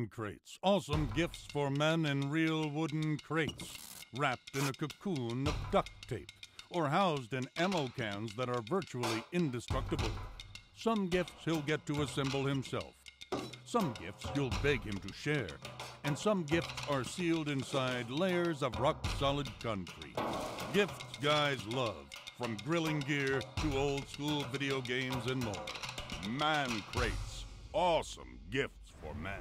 Man crates, awesome gifts for men in real wooden crates, wrapped in a cocoon of duct tape, or housed in ammo cans that are virtually indestructible. Some gifts he'll get to assemble himself. Some gifts you'll beg him to share. And some gifts are sealed inside layers of rock-solid concrete. Gifts guys love, from grilling gear to old-school video games and more. Man crates, awesome gifts for men.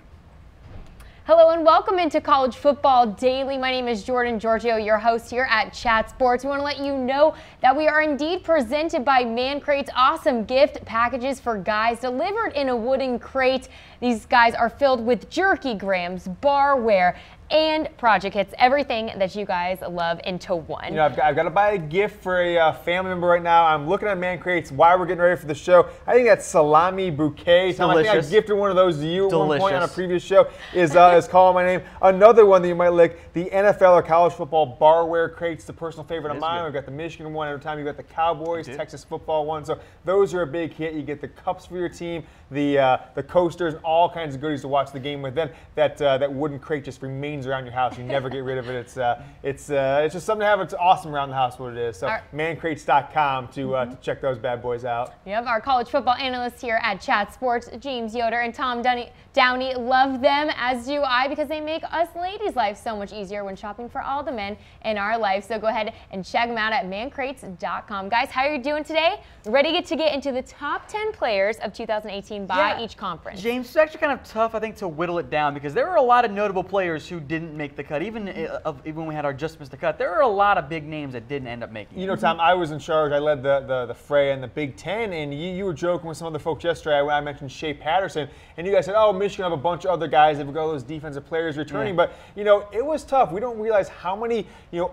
Hello and welcome into College Football Daily. My name is Jordan Giorgio, your host here at Chat Sports. We want to let you know that we are indeed presented by Man Crate's awesome gift packages for guys delivered in a wooden crate. These guys are filled with jerky grams, barware, and project kits, everything that you guys love into one. You know, I've got to buy a gift for a family member right now. I'm looking at Man Crates while we're getting ready for the show. I think that salami bouquet. Delicious. I think I gifted one of those to you at Delicious. one point on a previous show. Is calling my name. Another one that you might like, the NFL or college football barware crates, the personal favorite of mine. We've got the Michigan one. Every time you've got the Cowboys, Texas football one. So those are a big hit. You get the cups for your team, the coasters, and all kinds of goodies to watch the game with. Then that wooden crate just remains around your house. You never get rid of it. It's just something to have. It's awesome around the house what it is. So mancrates.com to check those bad boys out. Yep, our college football analysts here at Chat Sports, James Yoder and Tom Downey, love them, as do I, because they make us ladies' life so much easier when shopping for all the men in our life. So go ahead and check them out at mancrates.com. Guys, how are you doing today? Ready to get into the top 10 players of 2018 by each conference. James, it's actually kind of tough, I think, to whittle it down because there were a lot of notable players who didn't make the cut. Even when we had our just missed the cut, there were a lot of big names that didn't end up making it. You know, Tom, I was in charge. I led the fray in the Big Ten, and you were joking with some other folks yesterday when I mentioned Shea Patterson, and you guys said, oh, Michigan have a bunch of other guys. They've got all those defensive players returning. But, you know, it was tough. We don't realize how many,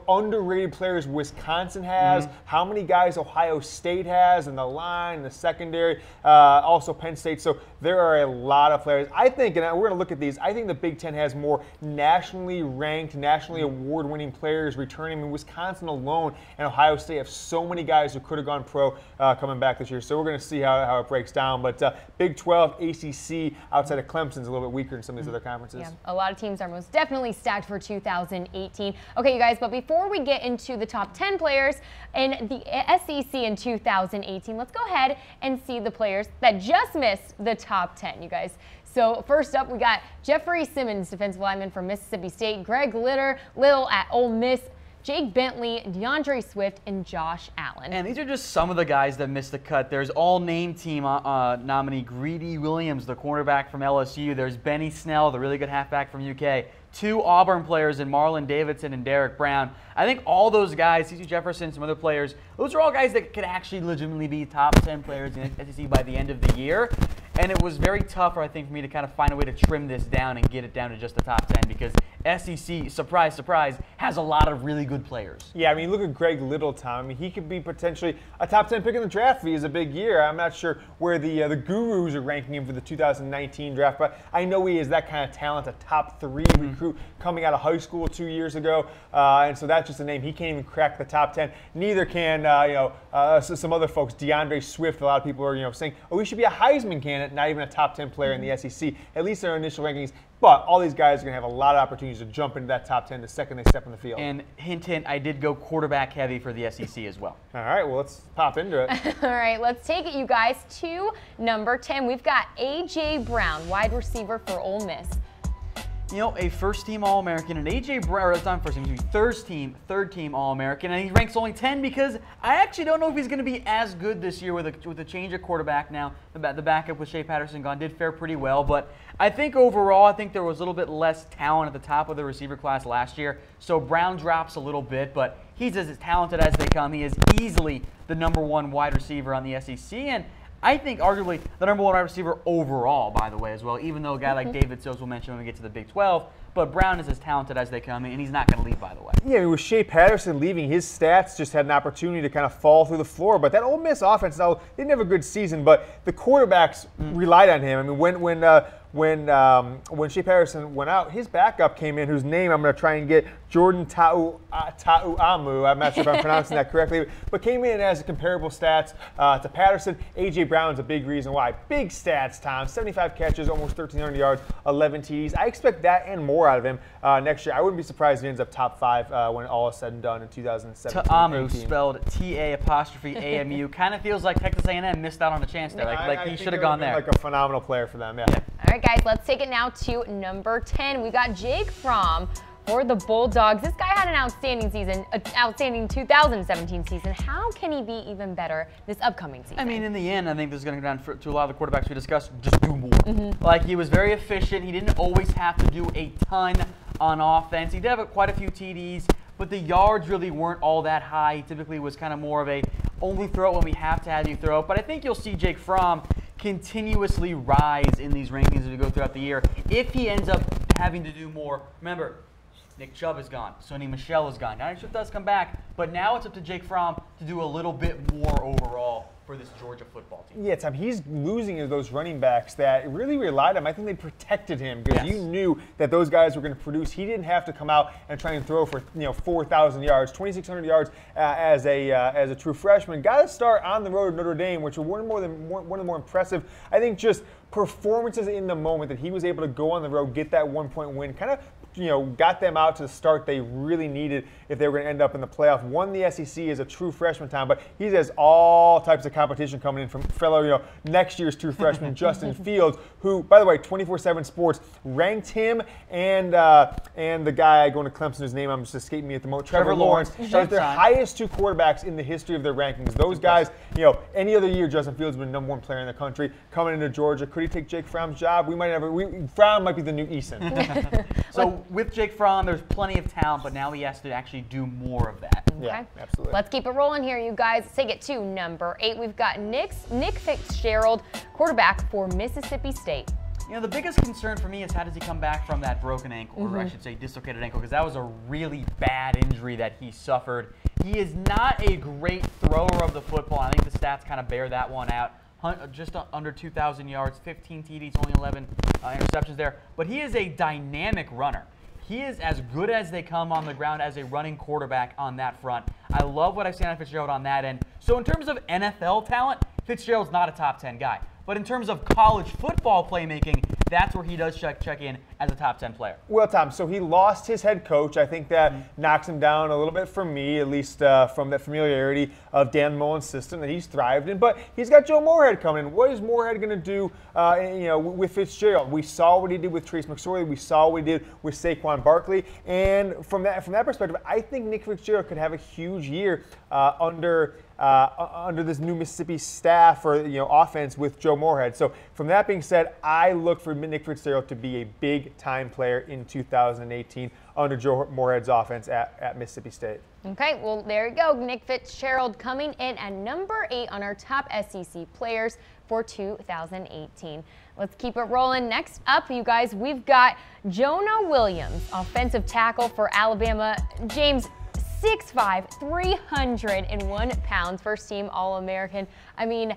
underrated players Wisconsin has, how many guys Ohio State has in the line, the secondary, also Penn State. So there are a lot of players. I think, and we're going to look at these, I think the Big Ten has more nationally ranked, nationally award-winning players returning. I mean, Wisconsin alone and Ohio State have so many guys who could have gone pro coming back this year. So we're going to see how it breaks down. But Big 12, ACC, outside of Clemson, is a little bit weaker in some of these other conferences. Yeah, a lot of teams are most definitely stacked for 2018. Okay, you guys, but before we get into the top 10 players in the SEC in 2018, let's go ahead and see the players that just missed the top 10, you guys. So first up, we got Jeffrey Simmons, defensive lineman from Mississippi State, Greg Little at Ole Miss, Jake Bentley, DeAndre Swift, and Josh Allen. And these are just some of the guys that missed the cut. There's all-name team nominee Greedy Williams, the cornerback from LSU. There's Benny Snell, the really good halfback from UK. 2 Auburn players in Marlon Davidson and Derek Brown. I think all those guys, C.C. Jefferson, some other players, those are all guys that could actually legitimately be top 10 players in the SEC by the end of the year. And it was very tough, I think, for me to kind of find a way to trim this down and get it down to just the top 10 because SEC, surprise, surprise, has a lot of really good players. Yeah, I mean, look at Greg Little, Tom. I mean, he could be potentially a top 10 pick in the draft if he has a big year. I'm not sure where the gurus are ranking him for the 2019 draft, but I know he is that kind of talent, a top 3 recruit coming out of high school 2 years ago. And so that's just a name. He can't even crack the top 10. Neither can, some other folks. DeAndre Swift, a lot of people are, saying, oh, he should be a Heisman candidate, not even a top 10 player in the SEC, at least in our initial rankings. But all these guys are going to have a lot of opportunities to jump into that top 10 the second they step on the field. And hint, hint, I did go quarterback heavy for the SEC as well. All right, well, let's pop into it. All right, let's take it, you guys, to number 10. We've got A.J. Brown, wide receiver for Ole Miss. You know, a first-team All-American, and A.J. Brown, or it's not first team, third-team All-American, and he ranks only 10 because I actually don't know if he's going to be as good this year with a change of quarterback now. The backup with Shea Patterson gone did fare pretty well, but I think overall, I think there was a little bit less talent at the top of the receiver class last year, so Brown drops a little bit, but he's as talented as they come. He is easily the #1 wide receiver on the SEC, and I think arguably the #1 wide receiver overall, by the way, as well, even though a guy like David Sills will mention when we get to the Big 12. But Brown is as talented as they come, and he's not going to leave, by the way. Yeah, I mean, with Shea Patterson leaving, his stats just had an opportunity to kind of fall through the floor. But that Ole Miss offense, now, they didn't have a good season, but the quarterbacks relied on him. I mean, when when Shea Patterson went out, his backup came in, whose name I'm going to try and get, Jordan Ta'uamu. I'm not sure if I'm pronouncing that correctly, but came in as comparable stats to Patterson. A.J. Brown's a big reason why. Big stats, Tom. 75 catches, almost 1,300 yards, 11 TDs. I expect that and more out of him next year. I wouldn't be surprised if he ends up top 5 when all is said and done in 2017. Ta'amu, spelled T-A-apostrophe-A-M-U. Kind of feels like Texas A&M missed out on a chance there. Like he should have gone there. Like a phenomenal player for them, yeah. All right, guys, let's take it now to number 10. We got Jake Fromm for the Bulldogs. This guy had an outstanding season, an outstanding 2017 season. How can he be even better this upcoming season? I mean, in the end, I think this is going to come down to a lot of the quarterbacks we discussed. Just do more. Like, he was very efficient. He didn't always have to do a ton on offense. He did have quite a few TDs, but the yards really weren't all that high. He typically was kind of more of a only throw it when we have to have you throw it. But I think you'll see Jake Fromm continuously rise in these rankings as we go throughout the year. If he ends up having to do more, remember, Nick Chubb is gone. Sony Michel is gone. Now Nick Chubb does come back, but now it's up to Jake Fromm to do a little bit more overall for this Georgia football team. Yeah, Tom, he's losing those running backs that really relied on him. I think they protected him because you knew that those guys were going to produce. He didn't have to come out and try and throw for 4,000 yards, 2,600 yards as a true freshman. Got to start on the road at Notre Dame, which were one of the more impressive, I think, just performances in the moment that he was able to go on the road, get that 1-point win, kind of got them out to the start they really needed if they were going to end up in the playoff. Won the SEC as a true freshman time, but he has all types of competition coming in from fellow, next year's true freshman Justin Fields, who, by the way, 24/7 Sports ranked him and the guy going to Clemson, whose name I'm just escaping me at the moment, Trevor Lawrence, as their highest two quarterbacks in the history of their rankings. Those guys, any other year Justin Fields would be the #1 player in the country. Coming into Georgia, could he take Jake Fromm's job? Fromm might be the new Eason. So with Jake Fromm, there's plenty of talent, but now he has to actually do more of that. Okay. Yeah, absolutely. Let's keep it rolling here, you guys. Let's take it to number 8. We've got Nick Fitzgerald, quarterback for Mississippi State. The biggest concern for me is how does he come back from that broken ankle, or I should say dislocated ankle, because that was a really bad injury that he suffered. He is not a great thrower of the football. I think the stats kind of bear that one out. Just under 2,000 yards, 15 TDs, only 11 interceptions there. But he is a dynamic runner. He is as good as they come on the ground as a running quarterback on that front. I love what I've seen out of Fitzgerald on that end. So in terms of NFL talent, Fitzgerald's not a top 10 guy. But in terms of college football playmaking, that's where he does check in as a top 10 player. Well, Tom, so he lost his head coach. I think that knocks him down a little bit for me, at least from that familiarity of Dan Mullen's system that he's thrived in. But he's got Joe Moorhead coming in. What is Moorhead going to do with Fitzgerald? We saw what he did with Trace McSorley. We saw what he did with Saquon Barkley. And from that perspective, I think Nick Fitzgerald could have a huge year under this new Mississippi staff or offense with Joe Moorhead. So from that being said, I look for Nick Fitzgerald to be a big-time player in 2018 under Joe Moorhead's offense at Mississippi State. Okay, well, there you go. Nick Fitzgerald coming in at number 8 on our top SEC players for 2018. Let's keep it rolling. Next up, you guys, we've got Jonah Williams, offensive tackle for Alabama. James, 6'5", 301 pounds, first-team All-American. I mean,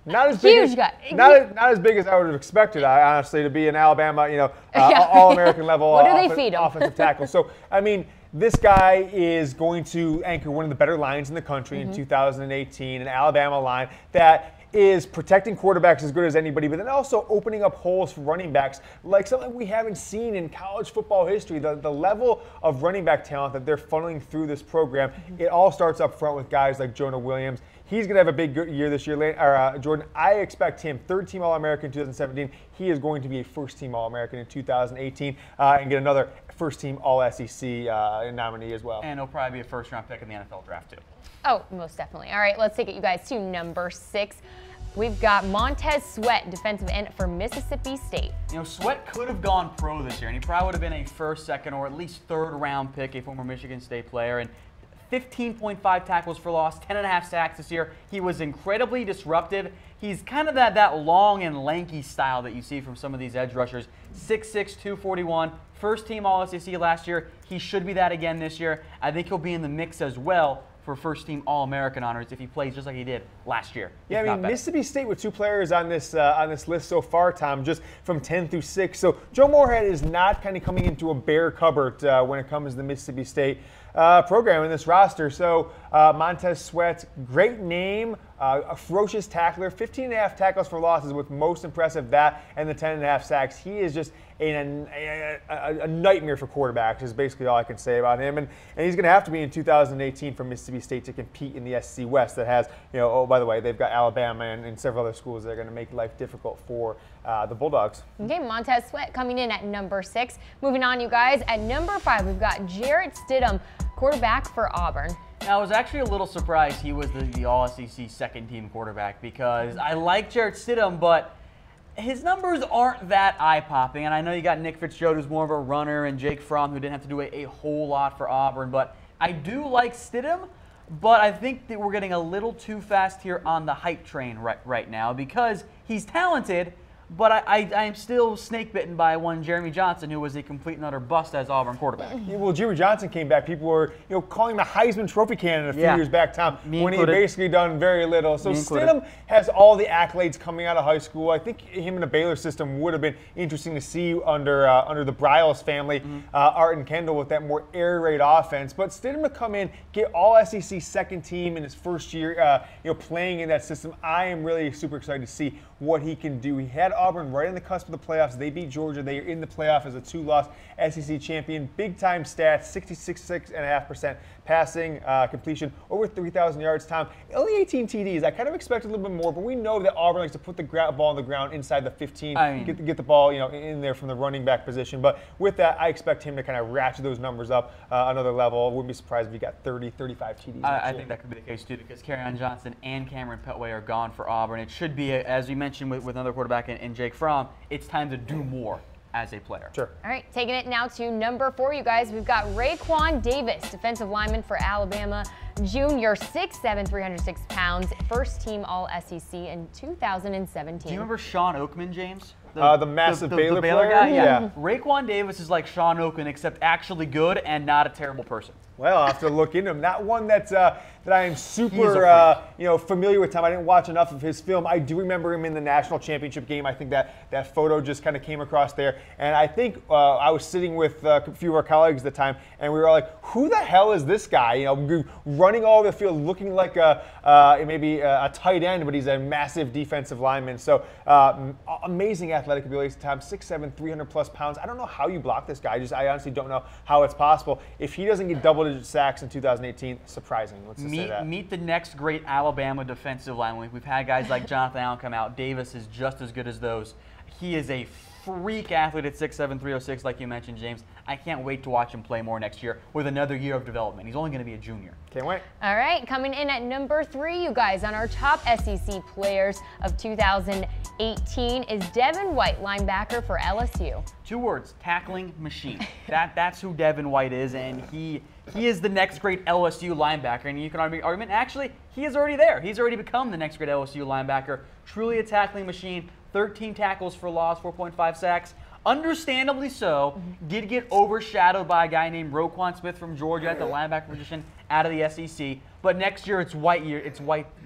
not as huge big guy. Not as big as I would have expected, honestly, to be in Alabama, All-American level offensive tackle. So, I mean, this guy is going to anchor one of the better lines in the country in 2018, an Alabama line that is protecting quarterbacks as good as anybody, but then also opening up holes for running backs, like something we haven't seen in college football history. The level of running back talent that they're funneling through this program, it all starts up front with guys like Jonah Williams. He's going to have a big year this year. Jordan, I expect him third-team All-American in 2017. He is going to be a first-team All-American in 2018 and get another first-team All-SEC nominee as well. And he'll probably be a first-round pick in the NFL draft, too. Oh, most definitely. All right, let's take it, you guys, to number 6. We've got Montez Sweat, defensive end for Mississippi State. Sweat could have gone pro this year, and he probably would have been a first, second, or at least third-round pick, a former Michigan State player. And 15.5 tackles for loss, 10.5 sacks this year. He was incredibly disruptive. He's kind of that long and lanky style that you see from some of these edge rushers. 6'6", 241, first-team All-SEC last year. He should be that again this year. I think he'll be in the mix as well for first-team All-American honors if he plays just like he did last year. Yeah, I mean, Mississippi State with 2 players on this list so far, Tom, just from 10 through 6. So Joe Moorhead is not kind of coming into a bare cupboard when it comes to the Mississippi State program in this roster. So Montez Sweat, great name, a ferocious tackler, 15.5 tackles for losses, with most impressive that and the 10.5 sacks. He is just a nightmare for quarterbacks is basically all I can say about him. And he's going to have to be in 2018 for Mississippi State to compete in the SEC West that has, oh, by the way, they've got Alabama and several other schools that are going to make life difficult for the Bulldogs. Okay, Montez Sweat coming in at number 6. Moving on, you guys, at number 5, we've got Jarrett Stidham, quarterback for Auburn. Now, I was actually a little surprised he was the All-SEC second-team quarterback because I like Jarrett Stidham, but his numbers aren't that eye-popping. And I know you got Nick Fitzgerald, who's more of a runner, and Jake Fromm, who didn't have to do a whole lot for Auburn. But I do like Stidham, but I think that we're getting a little too fast here on the hype train right now because he's talented, but I am still snake-bitten by one Jeremy Johnson, who was a complete and utter bust as Auburn quarterback. Yeah, well, Jeremy Johnson came back. People were calling him a Heisman Trophy candidate a few years back, Tom, when he basically done very little. So Stidham has all the accolades coming out of high school. I think him in the Baylor system would have been interesting to see under the Bryles family, Art and Kendall, with that more air raid offense. But Stidham to come in, get all SEC second team in his first year, playing in that system, I am really super excited to see what he can do. He had Auburn right on the cusp of the playoffs. They beat Georgia. They are in the playoff as a 2-loss SEC champion. Big-time stats, 66.5% passing completion, over 3,000 yards, Tom. Only 18 TDs. I kind of expected a little bit more, but we know that Auburn likes to put the ball on the ground inside the 15, get the ball in there from the running back position. But with that, I expect him to kind of ratchet those numbers up another level. I wouldn't be surprised if he got 30, 35 TDs. I think that could be the case, too, because Kerryon Johnson and Cameron Petway are gone for Auburn. It should be, as you mentioned with another quarterback in Jake Fromm, it's time to do more as a player. Sure. All right, taking it now to number 4, you guys. We've got Raekwon Davis, defensive lineman for Alabama, junior, 6'7", 306 pounds, first-team All-SEC in 2017. Do you remember Sean Oakman, James? The massive Baylor player player? Guy? Yeah. Raekwon Davis is like Sean Oakman, except actually good and not a terrible person. Well, I'll have to look into him. Not one that I am super familiar with, Tom. I didn't watch enough of his film. I do remember him in the national championship game. I think that photo just kind of came across there. And I think I was sitting with a few of our colleagues at the time, and we were like, who the hell is this guy? Running all over the field, looking like maybe a tight end, but he's a massive defensive lineman. So amazing athletic abilities, Tom. 6'7", 300-plus pounds. I don't know how you block this guy. I honestly don't know how it's possible. If he doesn't get double-digit sacks in 2018, surprising. Let's just say that. Meet the next great Alabama defensive lineman. We've had guys like Jonathan Allen come out. Davis is just as good as those. He is a freak athlete at 6'7", 306, like you mentioned, James. I can't wait to watch him play more next year with another year of development. He's only going to be a junior. Can't wait. All right, coming in at number 3, you guys, on our top SEC players of 2018 is Devin White, linebacker for LSU. 2 words, tackling machine. That's who Devin White is, and he is the next great LSU linebacker. And you can argue, actually, he is already there. He's already become the next great LSU linebacker. Truly a tackling machine. 13 tackles for loss, 4.5 sacks. Understandably so, did get overshadowed by a guy named Roquan Smith from Georgia at the linebacker position out of the SEC. But next year, it's White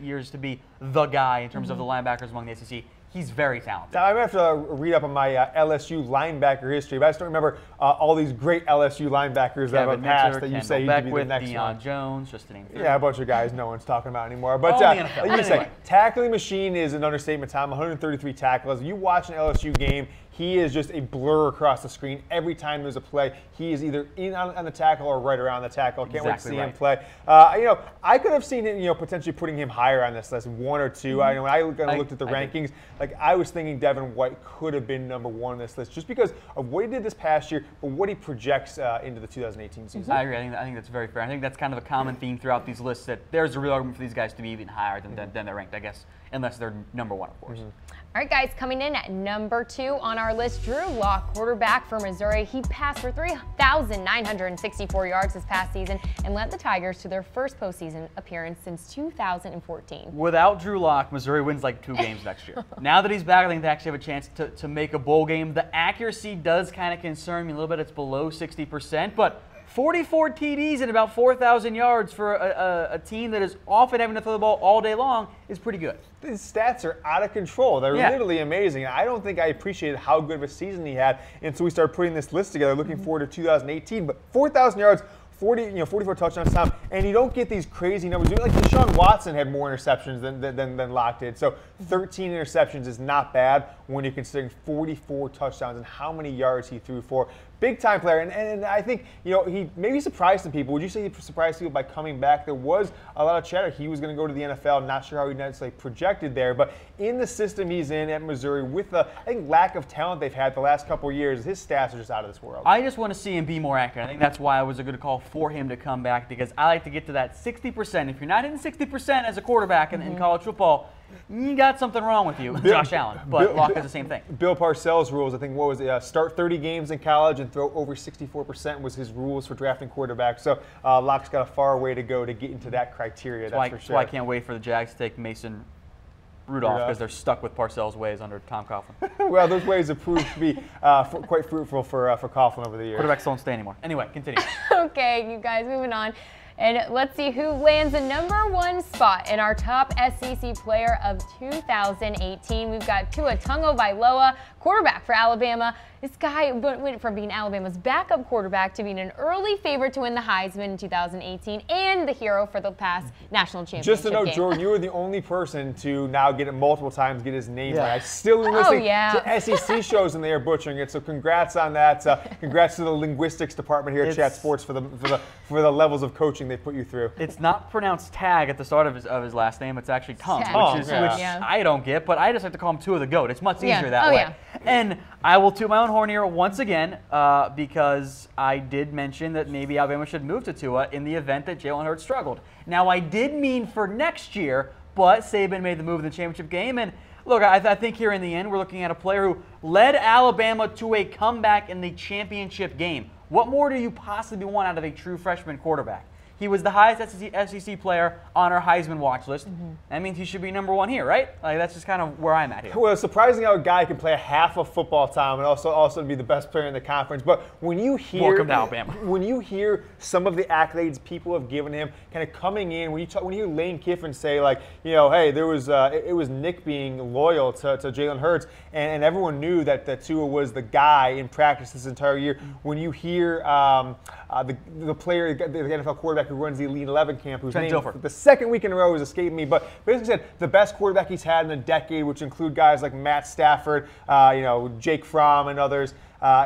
years to be the guy in terms of the linebackers among the SEC. He's very talented. Now, I'm going to have to read up on my LSU linebacker history, but I just don't remember all these great LSU linebackers that have passed that you say he could be the next one. Deion Jones, just to name 3. Yeah, a bunch of guys no one's talking about anymore. But you say tackling machine is an understatement, Tom. 133 tackles. You watch an LSU game, he is just a blur across the screen. Every time there's a play, he is either in on the tackle or right around the tackle. Can't wait to see him play. I could have seen it, potentially putting him higher on this list, 1 or 2. I know when I looked at the rankings, I was thinking Devin White could have been number 1 on this list just because of what he did this past year, but what he projects into the 2018 season. I agree. I think that's very fair. I think that's kind of a common theme throughout these lists, that there's a real argument for these guys to be even higher than they're ranked, I guess, unless they're number 1, of course. All right, guys, coming in at number 2 on our list, Drew Lock, quarterback for Missouri. He passed for 3,964 yards this past season and led the Tigers to their first postseason appearance since 2014. Without Drew Lock, Missouri wins like 2 games next year. Now that he's back, I think they actually have a chance to make a bowl game. The accuracy does kind of concern me a little bit. It's below 60%, but 44 TDs and about 4,000 yards for a team that is often having to throw the ball all day long is pretty good. His stats are out of control. They're literally amazing. I don't think I appreciated how good of a season he had until we started putting this list together, looking forward to 2018. But 4,000 yards, 44 touchdowns time, and you don't get these crazy numbers. Like Deshaun Watson had more interceptions than Locke did. So 13 interceptions is not bad when you're considering 44 touchdowns and how many yards he threw for. Big time player, and I think he maybe surprised some people. Would you say he surprised people by coming back? There was a lot of chatter he was going to go to the NFL. Not sure how he necessarily projected there, but in the system he's in at Missouri, with the lack of talent they've had the last couple of years, his stats are just out of this world. I just want to see him be more accurate. I think that's why I was a good call for him to come back, because I like to get to that 60%. If you're not hitting 60% as a quarterback in college football, you got something wrong with you, Josh Allen. But Locke is the same thing. Bill Parcells' rules, I think, what was it? Start 30 games in college and throw over 64% was his rules for drafting quarterbacks. So Locke's got a far way to go to get into that criteria, that's for sure. That's why I can't wait for the Jags to take Mason Rudolph, because they're stuck with Parcells' ways under Tom Coughlin. Well, those ways have proved to be quite fruitful for Coughlin over the years. Quarterbacks don't stay anymore. Anyway, continue. Okay, you guys, moving on. And let's see who lands the #1 spot in our top SEC player of 2018. We've got Tua Tagovailoa, quarterback for Alabama. This guy went from being Alabama's backup quarterback to being an early favorite to win the Heisman in 2018 and the hero for the past national championship Just to note, game. Jordan, you were the only person to now get it multiple times, get his name right. I still am listening to SEC shows and they are butchering it. So congrats on that. Congrats to the linguistics department here at Chat Sports for the levels of coaching they put you through. It's not pronounced Tag at the start of his last name. It's actually Tom, which I don't get, but I just like to call him Tua the GOAT. It's much easier that way. And I will toot my own horn here once again because I did mention that maybe Alabama should move to Tua in the event that Jalen Hurts struggled. Now, I did mean for next year, but Saban made the move in the championship game. And look, I think here in the end, we're looking at a player who led Alabama to a comeback in the championship game. What more do you possibly want out of a true freshman quarterback? He was the highest SEC player on our Heisman watch list. That means he should be #1 here, right? Like, that's just kind of where I'm at here. Well, it's surprising how a guy can play a half of football time and also be the best player in the conference. But when you hear welcome to Alabama, when you hear some of the accolades people have given him, kind of coming in, when you hear Lane Kiffin say hey, there was it was Nick being loyal to Jalen Hurts, and everyone knew that Tua was the guy in practice this entire year. When you hear the player, the NFL quarterback who runs the Elite 11 camp, who's named the second week in a row has escaped me, but basically said the best quarterback he's had in a decade, which include guys like Matt Stafford, Jake Fromm and others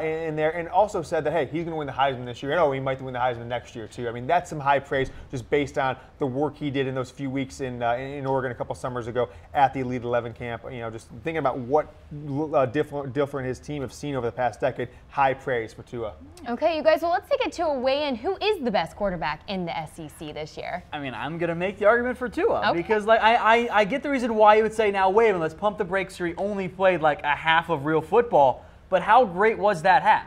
in there, and also said that, hey, he's going to win the Heisman this year. And he might win the Heisman next year too. I mean, that's some high praise just based on the work he did in those few weeks in Oregon a couple summers ago at the Elite 11 camp. Just thinking about what different his team have seen over the past decade. High praise for Tua. Okay, you guys, well, let's take it to a weigh-in. Who is the best quarterback in the SEC this year? I mean, I'm going to make the argument for Tua because I get the reason why you would say, now, wait a minute, let's pump the brakes here. He only played like a half of real football. But how great was that half?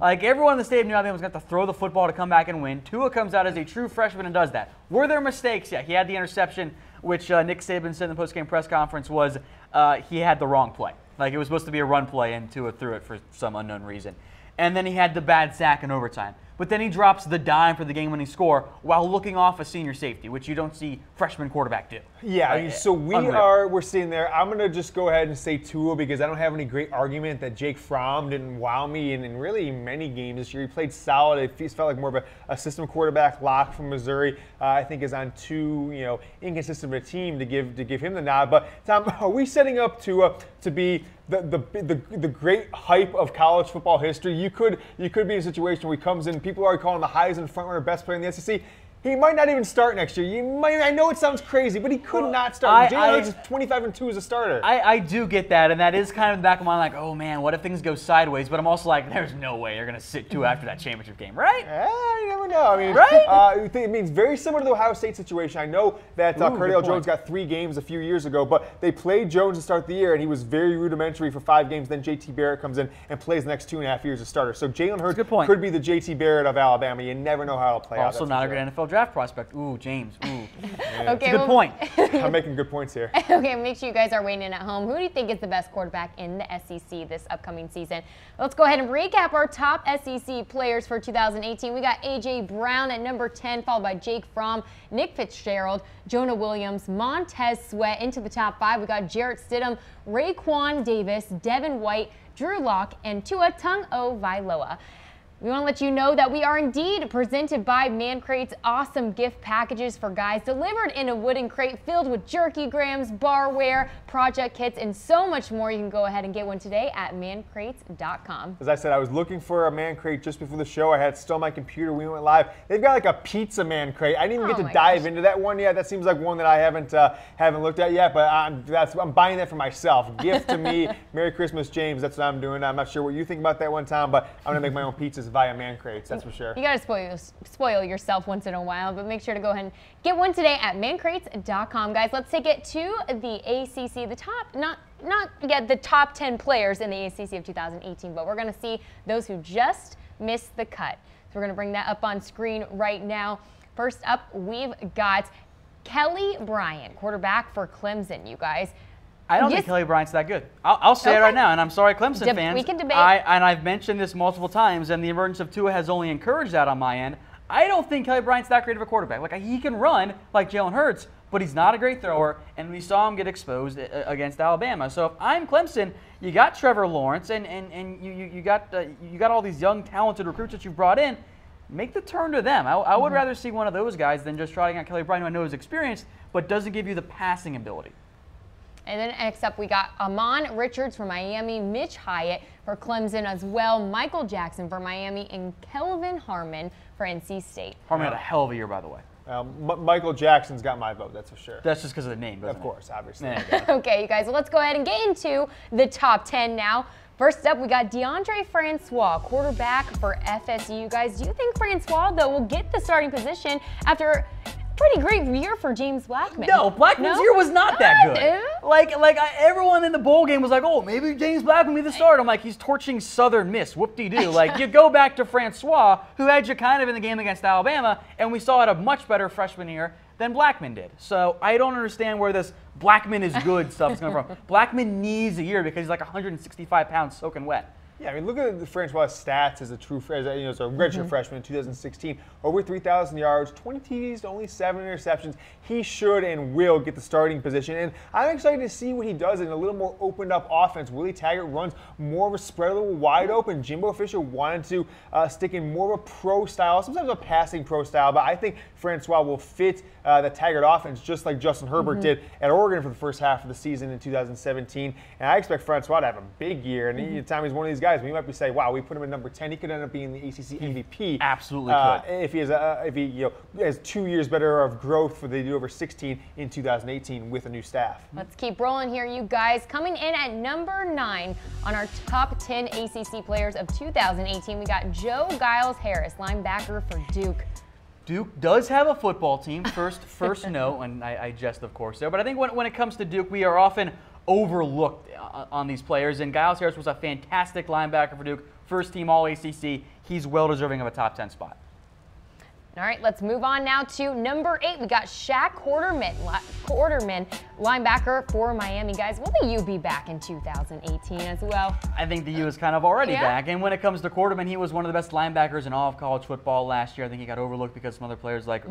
Like, everyone in the state of New Alabama was going to have to throw the football to come back and win. Tua comes out as a true freshman and does that. Were there mistakes? Yeah, he had the interception, which Nick Saban said in the postgame press conference was he had the wrong play. Like, it was supposed to be a run play, and Tua threw it for some unknown reason. And then he had the bad sack in overtime. But then he drops the dime for the game-winning score while looking off a senior safety, which you don't see freshman quarterback do. Yeah, so we're sitting there. I'm going to just go ahead and say Tua because I don't have any great argument that Jake Fromm didn't wow me in really many games this year. He played solid. It felt like more of a system quarterback. Locke from Missouri, I think, is on too inconsistent of a team to give him the nod. But Tom, are we setting up to be the great hype of college football history? You could be in a situation where he comes in, people are calling him the Heisman frontrunner, best player in the SEC. He might not even start next year. I know it sounds crazy, but he could not start. Jalen Hurts is 25-2 as a starter. I do get that, and that is kind of in the back of my mind, like, oh man, what if things go sideways? But I'm also like, there's no way you're going to sit Tua after that championship game, right? You never know. I mean, right? It means very similar to the Ohio State situation. I know that Cardale Jones got 3 games a few years ago, but they played Jones to start the year, and he was very rudimentary for 5 games. Then JT Barrett comes in and plays the next 2.5 years as starter. So Jalen Hurts could be the JT Barrett of Alabama. You never know how it'll play out. Also not a great NFL draft prospect. Ooh, James. Ooh. Yeah. Okay, Good point. I'm making good points here. Okay, make sure you guys are weighing in at home. Who do you think is the best quarterback in the SEC this upcoming season? Let's go ahead and recap our top SEC players for 2018. We got A.J. Brown at number 10, followed by Jake Fromm, Nick Fitzgerald, Jonah Williams, Montez Sweat. Into the top 5, we got Jarrett Stidham, Raekwon Davis, Devin White, Drew Lock, and Tua Tagovailoa. We want to let you know that we are indeed presented by Man Crate's awesome gift packages for guys, delivered in a wooden crate filled with jerky grams, barware, project kits, and so much more. You can go ahead and get one today at mancrates.com. As I said, I was looking for a Man Crate just before the show. I had still my computer. We went live. They've got like a pizza Man Crate. I didn't even get to dive into that one yet. That seems like one that I haven't looked at yet, but I'm buying that for myself. Gift to me. Merry Christmas, James. That's what I'm doing. I'm not sure what you think about that one, Tom, but I'm going to make my own pizzas via Man Crates, that's for sure. You got to spoil yourself once in a while, but make sure to go ahead and get one today at mancrates.com. Guys, let's take it to the ACC, the top, not yet the top 10 players in the ACC of 2018, but we're going to see those who just missed the cut. So we're going to bring that up on screen right now. First up, we've got Kelly Bryant, quarterback for Clemson, you guys. I don't think Kelly Bryant's that good. I'll say it right now, and I'm sorry, Clemson fans. We can debate. And I've mentioned this multiple times, and the emergence of Tua has only encouraged that on my end. I don't think Kelly Bryant's that great of a quarterback. Like, he can run like Jalen Hurts, but he's not a great thrower, and we saw him get exposed against Alabama. So if I'm Clemson, you got Trevor Lawrence, and you got all these young, talented recruits that you've brought in. Make the turn to them. I would rather see one of those guys than just trying out Kelly Bryant, who I know is experienced, but doesn't give you the passing ability. And then next up, we got Amon Richards for Miami, Mitch Hyatt for Clemson as well, Michael Jackson for Miami, and Kelvin Harmon for NC State. Harmon had a hell of a year, by the way. Michael Jackson's got my vote, that's for sure. That's just because of the name, of course, obviously. Okay, you guys, well, let's go ahead and get into the top 10 now. First up, we got DeAndre Francois, quarterback for FSU. You guys, do you think Francois, though, will get the starting position after pretty great year for James Blackman? No, Blackman's year was not that good. Everyone in the bowl game was like, oh, maybe James Blackman will be the starter. I'm like, he's torching Southern Miss. Whoop-de-doo. Like, you go back to Francois, who had you kind of in the game against Alabama, and we saw it a much better freshman year than Blackman did. So I don't understand where this Blackman is good stuff is coming from. Blackman needs a year because he's like 165 pounds soaking wet. Yeah, I mean, look at the Francois stats as a true, as a redshirt freshman in 2016. Over 3,000 yards, 20 TDs, only 7 interceptions. He should and will get the starting position. And I'm excited to see what he does in a little more opened up offense. Willie Taggart runs more of a spread, a little wide open. Jimbo Fisher wanted to stick in more of a pro style, sometimes a passing pro style, but I think Francois will fit the Taggart offense just like Justin Herbert did at Oregon for the first half of the season in 2017. And I expect Francois to have a big year. And anytime he's one of these guys, we might be saying, wow, we put him at number 10. He could end up being the ACC MVP. Absolutely could. If he has 2 years better of growth for they do over 16 in 2018 with a new staff. Let's keep rolling here, you guys. Coming in at number 9 on our top 10 ACC players of 2018, we got Joe Giles Harris, linebacker for Duke. Duke does have a football team, first note, and I jest, of course, there. But I think when it comes to Duke, we are often overlooked on these players, and Giles Harris was a fantastic linebacker for Duke, first team All-ACC. He's well deserving of a top 10 spot. All right, let's move on now to number 8. We got Shaq Quarterman, linebacker for Miami. Guys, will the U be back in 2018 as well? I think the U is kind of already back. And when it comes to Quarterman, he was one of the best linebackers in all of college football last year. I think he got overlooked because some other players like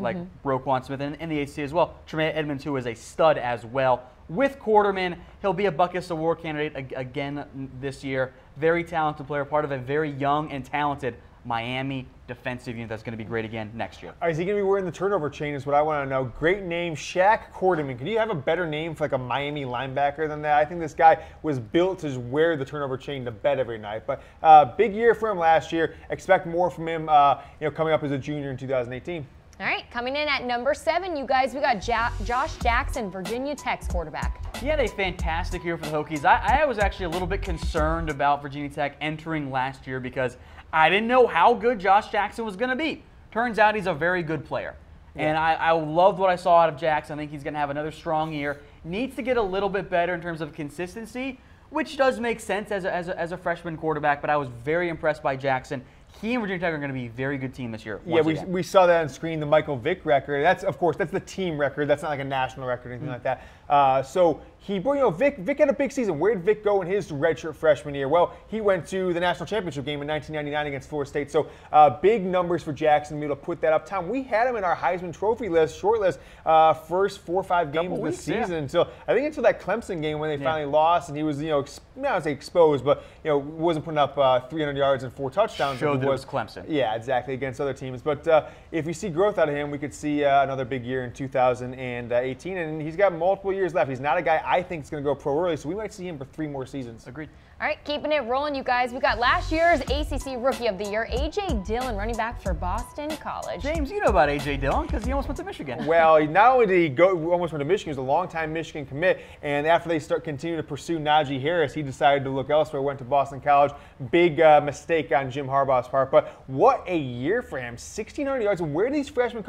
Roquan Smith and the ACC as well. Tremaine Edmonds, who is a stud as well. With Quarterman, he'll be a Buckus Award candidate again this year. Very talented player, part of a very young and talented Miami defensive unit that's going to be great again next year. Is he going to be wearing the turnover chain is what I want to know. Great name, Shaq Quarterman. Can you have a better name for like a Miami linebacker than that? I think this guy was built to just wear the turnover chain to bed every night. But big year for him last year. Expect more from him coming up as a junior in 2018. All right, coming in at number 7, you guys, we got Josh Jackson, Virginia Tech's quarterback. He had a fantastic year for the Hokies. I was actually a little bit concerned about Virginia Tech entering last year because I didn't know how good Josh Jackson was going to be. Turns out he's a very good player. Yeah. And I loved what I saw out of Jackson. I think he's going to have another strong year. Needs to get a little bit better in terms of consistency, which does make sense as a freshman quarterback, but I was very impressed by Jackson. he and Virginia Tech are going to be a very good team this year. Yeah, we saw that on screen, the Michael Vick record. That's, of course, that's the team record. That's not like a national record or anything like that. So Vick had a big season. Where did Vick go in his redshirt freshman year? Well, he went to the national championship game in 1999 against Florida State. So big numbers for Jackson to put that up. Tom, we had him in our Heisman Trophy short list, first 4 or 5 games of the season until that Clemson game when they finally lost, and he was, I would say exposed, but wasn't putting up 300 yards and 4 touchdowns. Showed that it was Clemson. Yeah, exactly, against other teams. But if we see growth out of him, we could see another big year in 2018, and he's got multiple years left. He's not a guy I think is going to go pro early, so we might see him for 3 more seasons. Agreed. All right, keeping it rolling, you guys. We got last year's ACC Rookie of the Year, A.J. Dillon, running back for Boston College. James, you know about A.J. Dillon because he almost went to Michigan. Well, not only did he almost went to Michigan, he was a longtime Michigan commit, and after they continue to pursue Najee Harris, he decided to look elsewhere, went to Boston College. Big mistake on Jim Harbaugh's part, but what a year for him. 1,600 yards, and where do these freshmen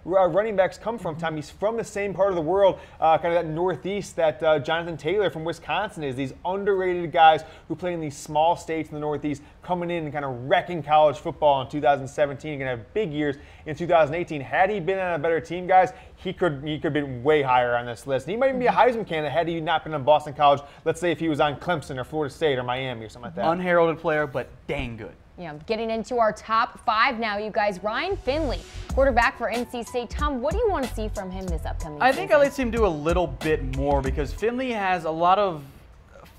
running backs come from, Tom? He's from the same part of the world, kind of that northeast that Jonathan Taylor from Wisconsin is. These underrated guys who play in these small states in the Northeast coming in and kind of wrecking college football in 2017. Going to have big years in 2018. Had he been on a better team, guys, he could have been way higher on this list. And he might even be a Heisman candidate had he not been on Boston College. Let's say if he was on Clemson or Florida State or Miami or something like that. Unheralded player, but dang good. Yeah, getting into our top 5 now, you guys. Ryan Finley, quarterback for NC State. Tom, what do you want to see from him this upcoming season? I think I'd like to see him do a little bit more because Finley has a lot of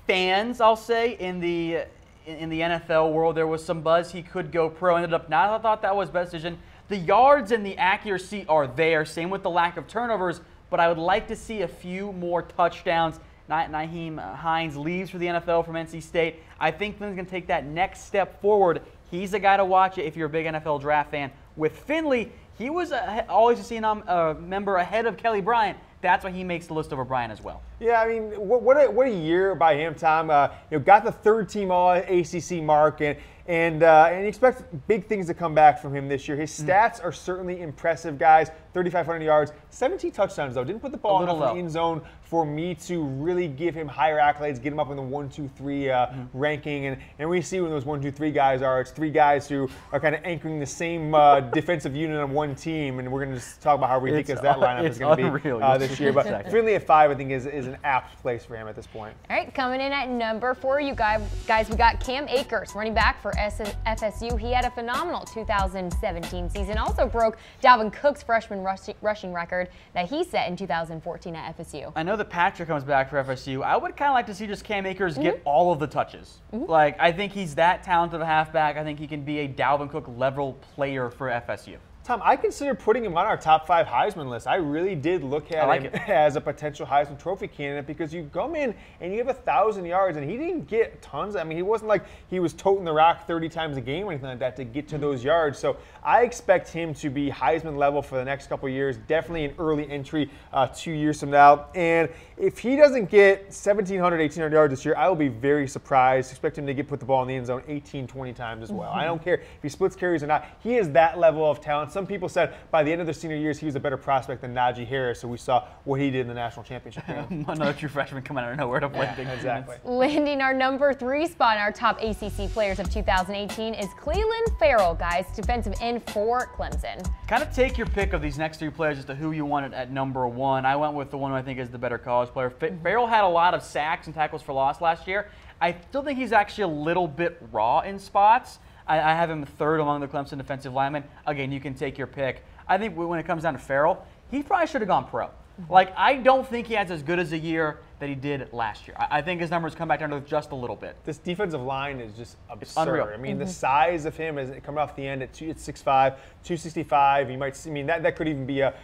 fans, I'll say, in the NFL world. There was some buzz he could go pro, ended up not. I thought that was best decision. The yards and the accuracy are there, same with the lack of turnovers, but I would like to see a few more touchdowns. Nyheim Hines leaves for the NFL from NC State. I think Finley's going to take that next step forward. He's the guy to watch if you're a big NFL draft fan. With Finley, he was always a member ahead of Kelly Bryant. That's why he makes the list over Bryant as well. Yeah, I mean, what a year by him, Tom. Got the 3rd-team All-ACC mark, and you expect big things to come back from him this year. His stats are certainly impressive, guys. 3,500 yards, 17 touchdowns, though. Didn't put the ball enough in the end zone for me to really give him higher accolades, get him up in the 1, 2, 3 ranking. And we see when those 1, 2, 3 guys are. It's 3 guys who are kind of anchoring the same defensive unit on one team. And we're going to just talk about how ridiculous that lineup is going to be this year. But Finley at 5, I think, is an apt place for him at this point. All right, coming in at number 4, you guys, we got Cam Akers, running back for FSU. He had a phenomenal 2017 season. Also broke Dalvin Cook's freshman rushing record that he set in 2014 at FSU. I know that Patrick comes back for FSU. I would kind of like to see just Cam Akers get all of the touches. Like, I think he's that talented of a halfback. I think he can be a Dalvin Cook level player for FSU. Tom, I consider putting him on our top 5 Heisman list. I really did look at him as a potential Heisman Trophy candidate because you come in and you have 1,000 yards, and he didn't get tons. I mean, he wasn't like he was toting the rock 30 times a game or anything like that to get to those yards. So I expect him to be Heisman level for the next couple of years, definitely an early entry 2 years from now. And if he doesn't get 1,700, 1,800 yards this year, I will be very surprised. Expect him to put the ball in the end zone 18, 20 times as well. I don't care if he splits carries or not. He is that level of talent. Some people said by the end of their senior years, he was a better prospect than Najee Harris, so we saw what he did in the national championship game. Another true freshman coming out of nowhere to play big exactly. Landing our number 3 spot in our top ACC players of 2018 is Clelin Ferrell, guys, defensive end for Clemson. Kind of take your pick of these next 3 players as to who you wanted at number 1. I went with the one who I think is the better college player. Ferrell had a lot of sacks and tackles for loss last year. I still think he's actually a little bit raw in spots. I have him 3rd among the Clemson defensive linemen. Again, you can take your pick. I think when it comes down to Ferrell, he probably should have gone pro. Like, I don't think he has as good as a year that he did last year. I think his numbers come back down to just a little bit. This defensive line is just absurd. It's unreal. I mean, the size of him is coming off the end at 6'5", 265. You might see, I mean, that could even be a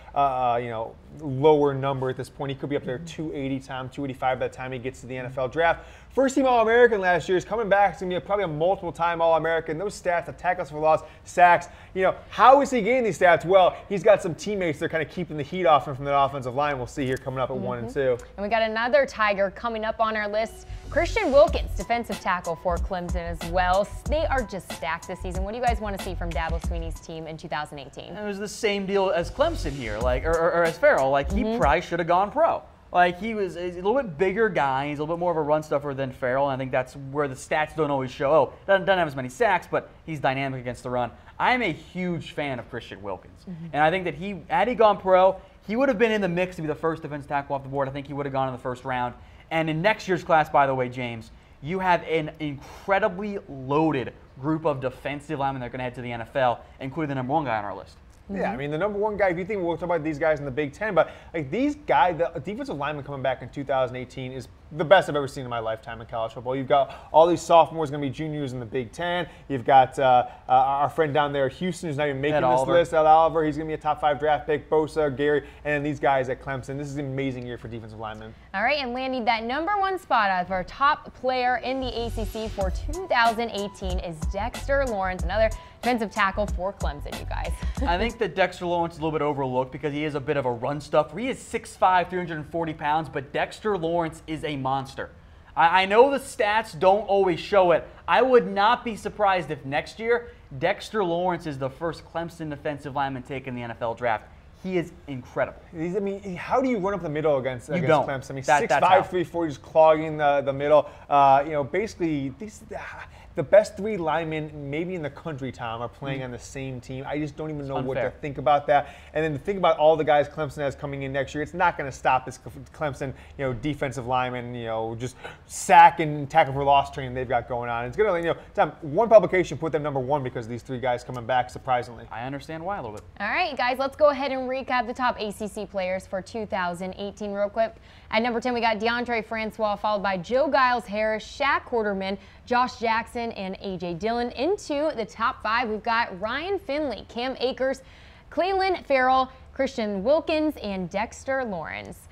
lower number at this point. He could be up there 280, 285 by the time he gets to the NFL draft. First-team All-American last year. Is coming back. He's going to be probably a multiple-time All-American. Those stats, the tackles for loss, sacks, how is he getting these stats? Well, he's got some teammates that are kind of keeping the heat off him from that offensive line. We'll see here coming up at 1 and 2. And we got another Tiger coming up on our list, Christian Wilkins, defensive tackle for Clemson as well. They are just stacked this season. What do you guys want to see from Dabo Swinney's team in 2018? It was the same deal as Clemson here, or as Ferrell. Like, he probably should have gone pro. Like, he's a little bit bigger guy. He's a little bit more of a run stuffer than Ferrell, and I think that's where the stats don't always show. Oh, doesn't have as many sacks, but he's dynamic against the run. I am a huge fan of Christian Wilkins, and I think that had he gone pro, he would have been in the mix to be the first defensive tackle off the board. I think he would have gone in the first round. And in next year's class, by the way, James, you have an incredibly loaded group of defensive linemen that are going to head to the NFL, including the #1 guy on our list. Yeah, I mean, the #1 guy, if you think we'll talk about these guys in the Big Ten, but like these guys, the defensive lineman coming back in 2018 is the best I've ever seen in my lifetime in college football. You've got all these sophomores going to be juniors in the Big Ten. You've got our friend down there, Houston, who's not even making this list. Ed Oliver, he's going to be a top 5 draft pick. Bosa, Gary, and then these guys at Clemson. This is an amazing year for defensive linemen. All right, and landing that #1 spot of our top player in the ACC for 2018 is Dexter Lawrence, another defensive tackle for Clemson, you guys. I think that Dexter Lawrence is a little bit overlooked because he is a bit of a run stuffer. He is 6'5", 340 pounds, but Dexter Lawrence is a monster. I know the stats don't always show it. I would not be surprised if next year Dexter Lawrence is the first Clemson defensive lineman taken in the NFL draft. He is incredible. I mean, how do you run up the middle against Clemson? I mean, 6'5", 340, just clogging the middle. Basically, the best 3 linemen maybe in the country, Tom, are playing on the same team. I just don't even know what to think about that. And then to think about all the guys Clemson has coming in next year, it's not going to stop this Clemson, defensive lineman, just sack and tackle for loss training they've got going on. It's going to, Tom, one publication put them #1 because of these 3 guys coming back, surprisingly. I understand why a little bit. All right, guys, let's go ahead and recap the top ACC players for 2018 real quick. At #10, we got DeAndre Francois, followed by Joe Giles-Harris, Shaq Quarterman, Josh Jackson, and A.J. Dillon. Into the top 5, we've got Ryan Finley, Cam Akers, Clelin Ferrell, Christian Wilkins, and Dexter Lawrence.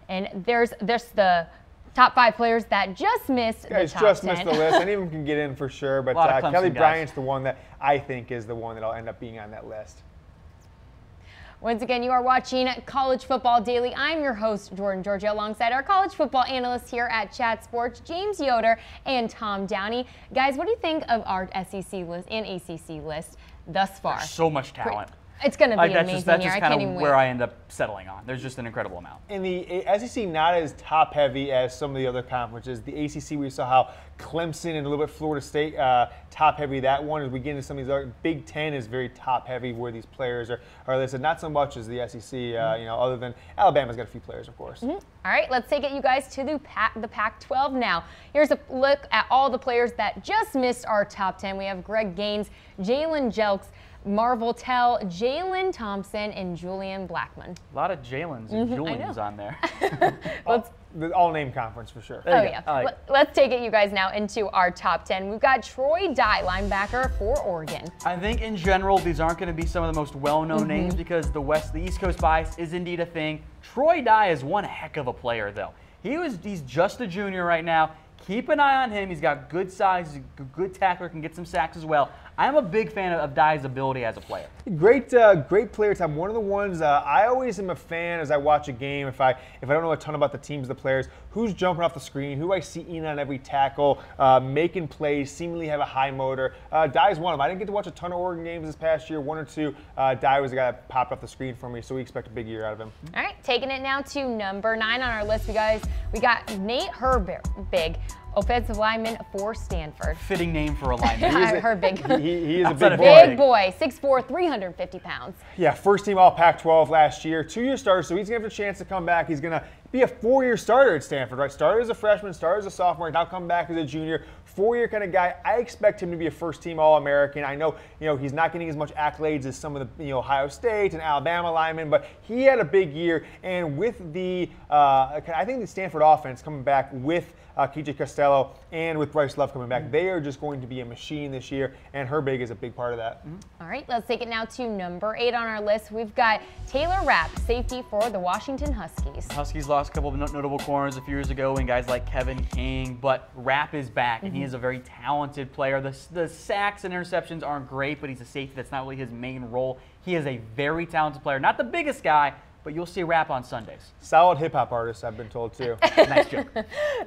And there's the top 5 players that just missed the top 10. Just missed the list. Any of them can get in for sure, but Kelly Bryant's the one that I think is the one that'll end up being on that list. Once again, you are watching College Football Daily. I'm your host, Jordan Georgia, alongside our college football analysts here at Chat Sports, James Yoder and Tom Downey. Guys, what do you think of our SEC list and ACC list thus far? There's so much talent. It's going to be amazing here. That's just I kind can't of even where wait. I end up settling on. There's just an incredible amount. In the SEC, not as top-heavy as some of the other conferences. The ACC, we saw how Clemson and a little bit Florida State top-heavy that one. As we get into some of these other, Big Ten is very top-heavy where these players are listed. Not so much as the SEC, other than Alabama's got a few players, of course. All right, let's take it, you guys, to the Pac-12 now. Here's a look at all the players that just missed our top 10. We have Greg Gaines, Jalen Jelks, Marvel Tell, Jalen Thompson, and Julian Blackman. A lot of Jalen's and Julians on there. The all-name conference for sure. Oh, yeah. Let's take it, you guys, now into our top 10. We've got Troy Dye, linebacker for Oregon. I think in general, these aren't going to be some of the most well-known names because the East Coast bias is indeed a thing. Troy Dye is one heck of a player, though. He's just a junior right now. Keep an eye on him. He's got good size, he's a good tackler, can get some sacks as well. I'm a big fan of Dye's ability as a player. Great player, Tom. One of the ones I always am a fan as I watch a game. If I don't know a ton about the teams, the players, who's jumping off the screen, who I see in on every tackle, making plays, seemingly have a high motor. Dye's one of them. I didn't get to watch a ton of Oregon games this past year, 1 or 2. Dye was the guy that popped off the screen for me, so we expect a big year out of him. All right, taking it now to number 9 on our list, we got Nate Herbig, offensive lineman for Stanford. Fitting name for a lineman. Herbig. He is a big boy. Big boy, 6'4", 350 pounds. Yeah, first team all Pac-12 last year, 2-year starter, so he's going to have a chance to come back. He's going to be a 4-year starter at Stanford, right? Started as a freshman, started as a sophomore, now come back as a junior. 4-year kind of guy. I expect him to be a first-team All-American. I know, he's not getting as much accolades as some of the, Ohio State and Alabama linemen, but he had a big year. And with the, I think the Stanford offense coming back with KJ Costello and with Bryce Love coming back, they are just going to be a machine this year, and Herbig is a big part of that. All right, let's take it now to number 8 on our list. We've got Taylor Rapp, safety for the Washington Huskies. Huskies lost a couple of notable corners a few years ago and guys like Kevin King, but Rapp is back, and he is a very talented player. The sacks and interceptions aren't great, but he's a safety. That's not really his main role. He is a very talented player. Not the biggest guy, but you'll see Rapp on Sundays. Solid hip-hop artist, I've been told, too. Nice joke.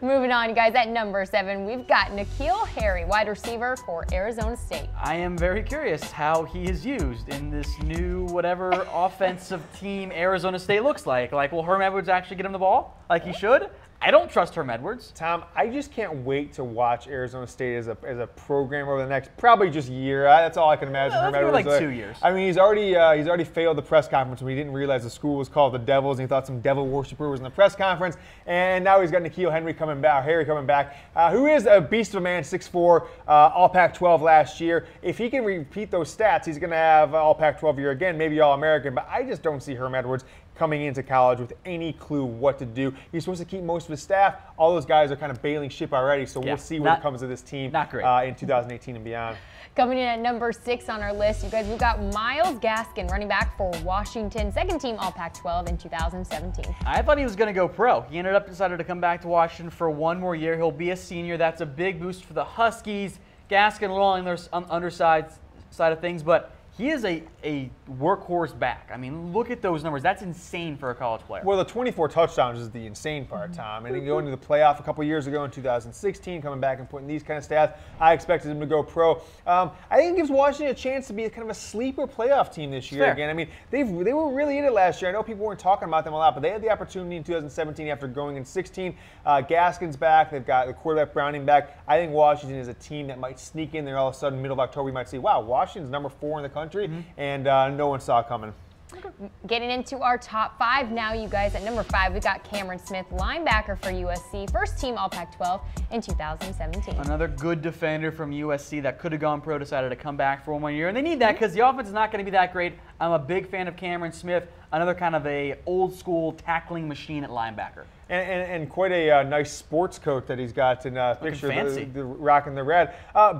Moving on, guys, at number 7, we've got N'Keal Harry, wide receiver for Arizona State. I am very curious how he is used in this new whatever offensive team Arizona State looks like. Will Herm Edwards actually get him the ball? like he should. I don't trust Herm Edwards. Tom, I just can't wait to watch Arizona State as a program over the next probably just year. That's all I can imagine. Well, Herm Edwards, like 2 years. I mean, he's already failed the press conference when he didn't realize the school was called the Devils, and he thought some devil worshiper was in the press conference. And now he's got N'Keal Harry coming back, who is a beast of a man, 6'4", All Pac-12 last year. If he can repeat those stats, he's going to have All Pac-12 year again, maybe All American. But I just don't see Herm Edwards coming into college with any clue what to do. He's supposed to keep most of his staff. All those guys are kind of bailing ship already, so we'll see what comes of this team in 2018 and beyond. Coming in at number 6 on our list, you guys, we've got Myles Gaskin, running back for Washington, second team All Pac-12 in 2017. I thought he was going to go pro. He ended up decided to come back to Washington for one more year. He'll be a senior. That's a big boost for the Huskies. Gaskin a little on the underside side of things, but he is a workhorse back. I mean, look at those numbers. That's insane for a college player. Well, the 24 touchdowns is the insane part, Tom. And then going to the playoff a couple years ago in 2016, coming back and putting these kind of stats, I expected him to go pro. I think it gives Washington a chance to be kind of a sleeper playoff team this year again. I mean, they were really in it last year. I know people weren't talking about them a lot, but they had the opportunity in 2017 after going in 16. Gaskin's back. They've got the quarterback Browning back. I think Washington is a team that might sneak in there all of a sudden, middle of October. We might see, wow, Washington's number 4 in the country, and no one saw it coming. Getting into our top 5 now, you guys. At number 5, we got Cameron Smith, linebacker for USC, first team All Pac-12 in 2017. Another good defender from USC that could have gone pro, decided to come back for one more year. And they need that because the offense is not going to be that great. I'm a big fan of Cameron Smith, another kind of a old school tackling machine at linebacker. And quite a nice sports coat that he's got in picture, fancy. rocking the red.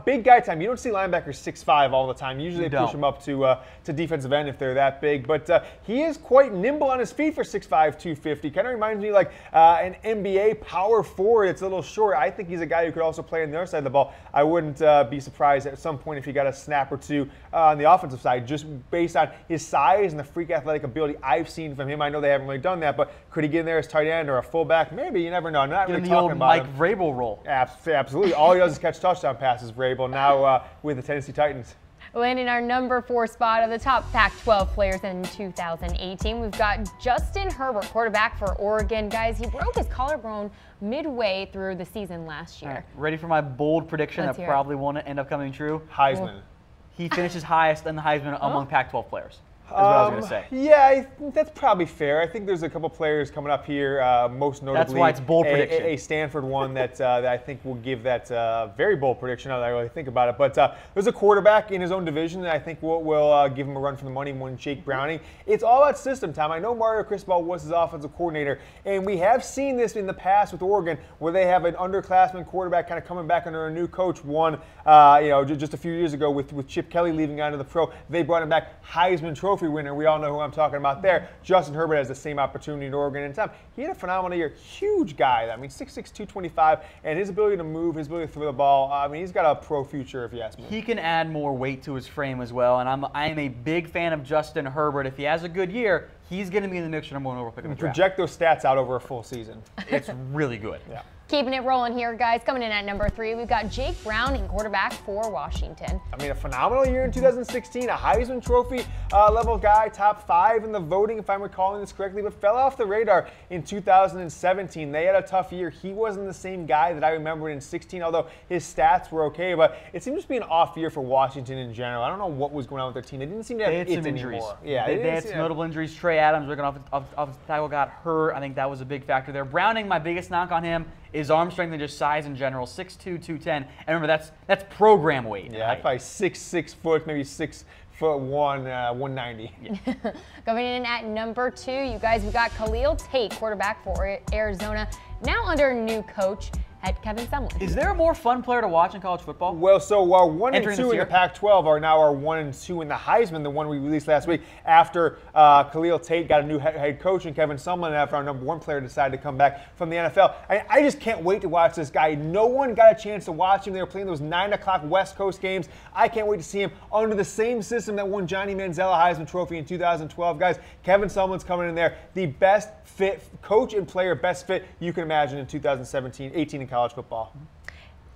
Big guy time. You don't see linebackers 6'5" all the time. Usually they push them up to defensive end if they're that big. But he is quite nimble on his feet for 6'5", 250. Kind of reminds me like an NBA power forward. It's a little short. I think he's a guy who could also play on the other side of the ball. I wouldn't be surprised at some point if he got a snap or two on the offensive side, just based on his size and the freak athletic ability I've seen from him. I know they haven't really done that, but could he get in there as tight end or a fullback? Maybe. You never know. Not really talking about Mike Vrabel role. Absolutely. All he does is catch touchdown passes, Vrabel, now with the Tennessee Titans. Landing our number 4 spot of the top Pac-12 players in 2018, we've got Justin Herbert, quarterback for Oregon. Guys, he broke his collarbone midway through the season last year. Right. Ready for my bold prediction that probably won't end up coming true? Heisman. He finishes highest in the Heisman among Pac-12 players. Is what I was going to say. Yeah, I think that's probably fair. I think there's a couple players coming up here, most notably that's why it's bold prediction. A Stanford one that I think will give that very bold prediction now that I really think about it. But there's a quarterback in his own division that I think will give him a run for the money, one Jake Browning. It's all about system, Tom. I know Mario Cristobal was his offensive coordinator, and we have seen this in the past with Oregon where they have an underclassman quarterback kind of coming back under a new coach. One, just a few years ago with Chip Kelly leaving on to the pro, they brought him back Heisman Trophy winner. We all know who I'm talking about there. Justin Herbert has the same opportunity in Oregon. And Tom, he had a phenomenal year. Huge guy. I mean, 6'6", 225, and his ability to move, his ability to throw the ball. I mean, he's got a pro future, if you ask me. He can add more weight to his frame as well. And I'm a big fan of Justin Herbert. If he has a good year, he's going to be in the mix for number 1 overall pick in the draft. Project those stats out over a full season. It's really good. Yeah. Keeping it rolling here, guys. Coming in at number 3, we've got Jake Browning, quarterback for Washington. I mean, a phenomenal year in 2016, a Heisman Trophy level guy, top 5 in the voting, if I'm recalling this correctly, but fell off the radar in 2017. They had a tough year. He wasn't the same guy that I remembered in 16, although his stats were okay, but it seems to be an off year for Washington in general. I don't know what was going on with their team. They didn't seem to have some injuries. Anymore. Yeah, they had some notable injuries. Trey Adams, working off tackle, got hurt. I think that was a big factor there. Browning, my biggest knock on him is arm strength and just size in general, 6'2", 210. And remember, that's program weight. Yeah, probably 6 foot, maybe 6'1", 190. Yeah. Coming in at number 2, you guys, we got Khalil Tate, quarterback for Arizona, now under a new coach at Kevin Sumlin. Is there a more fun player to watch in college football? Well, so our 1 and 2 in the Pac-12 are now our 1 and 2 in the Heisman, the one we released last week after Khalil Tate got a new head coach and Kevin Sumlin, after our number 1 player decided to come back from the NFL. I just can't wait to watch this guy. No one got a chance to watch him. They were playing those 9 o'clock West Coast games. I can't wait to see him under the same system that won Johnny Manziel a Heisman Trophy in 2012. Guys, Kevin Sumlin's coming in there. The best fit coach and player, best fit you can imagine in 2017-18 in college football.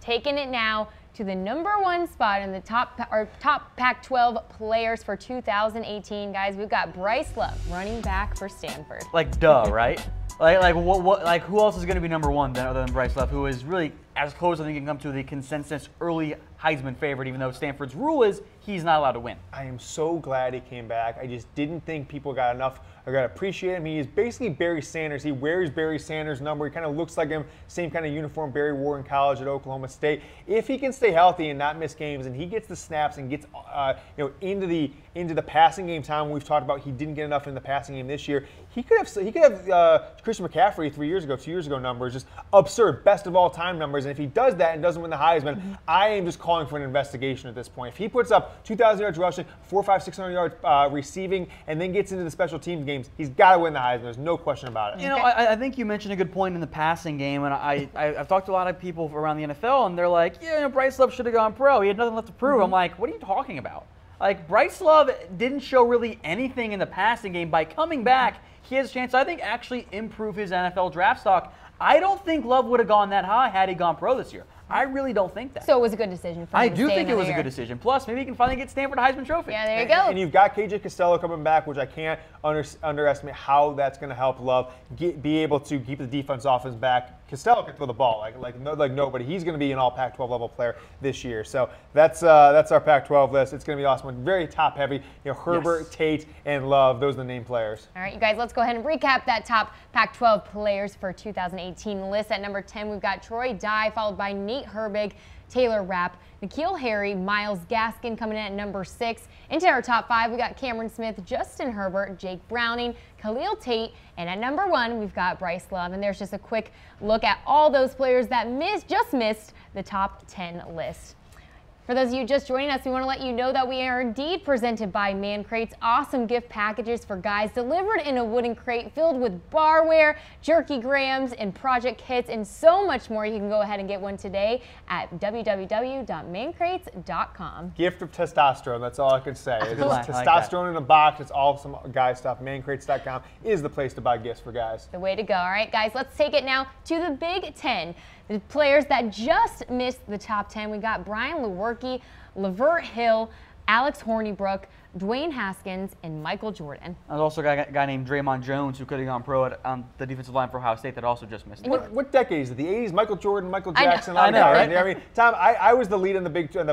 Taking it now to the number 1 spot in the top Pac-12 players for 2018, guys. We've got Bryce Love, running back for Stanford. Like, duh, right? Like who else is going to be number one then, other than Bryce Love, who is really as close as he can come to the consensus early Heisman favorite, even though Stanford's rule is he's not allowed to win. I am so glad he came back. I just didn't think people got enough or got to appreciate him. He is basically Barry Sanders. He wears Barry Sanders' number. He kind of looks like him, same kind of uniform Barry wore in college at Oklahoma State. If he can stay healthy and not miss games, and he gets the snaps and gets into the passing game time, we've talked about he didn't get enough in the passing game this year. He could have Christian McCaffrey 2 years ago numbers, just absurd, best of all time numbers. And if he does that and doesn't win the Heisman, I am just calling for an investigation at this point. If he puts up 2,000 yards rushing, 400, 500, 600 yards receiving, and then gets into the special teams games, he's got to win the Heisman. There's no question about it. You know, I think you mentioned a good point in the passing game, and I've talked to a lot of people around the NFL, and they're like, yeah, Bryce Love should have gone pro. He had nothing left to prove. I'm like, what are you talking about? Like, Bryce Love didn't show really anything in the passing game. By coming back, he has a chance to, I think, actually improve his NFL draft stock. I don't think Love would have gone that high had he gone pro this year. I really don't think that. So it was a good decision for him I to do stay think it was a another good year. decision. Plus, maybe he can finally get Stanford a Heisman Trophy. Yeah, there you go. And you've got KJ Costello coming back, which I can't underestimate how that's going to help Love be able to keep the defense off his back. Costello can throw the ball like nobody. He's going to be an all Pac-12 level player this year. So that's our Pac-12 list. It's going to be awesome. Very top heavy. Herbert, Yes. Tate, and Love. Those are the name players. All right, you guys, let's go ahead and recap that top Pac-12 players for 2018 list. At number 10, we've got Troy Dye, followed by Nate Herbig, Taylor Rapp, N'Keal Harry, Myles Gaskin coming in at number 6. Into our top 5, we got Cameron Smith, Justin Herbert, Jake Browning, Khalil Tate, and at number 1, we've got Bryce Love. And there's just a quick look at all those players that just missed the top 10 list. For those of you just joining us, we want to let you know that we are indeed presented by Man Crates. Awesome gift packages for guys delivered in a wooden crate filled with barware, jerky grams, and project kits, and so much more. You can go ahead and get one today at www.mancrates.com. Gift of testosterone. That's all I can say. It's I like testosterone in a box. It's awesome guy stuff. Mancrates.com is the place to buy gifts for guys. The way to go. All right, guys, let's take it now to the Big Ten. The players that just missed the top 10, we got Brian Lewerke, Lavert Hill, Alex Hornibrook, Dwayne Haskins, and Michael Jordan. There's also a guy named Draymond Jones who could have gone pro on the defensive line for Ohio State that also just missed it. What decade is it? The 80s? Michael Jordan, Michael I know. Jackson. I know, right? I mean, Tom, I was the lead on the Big Ten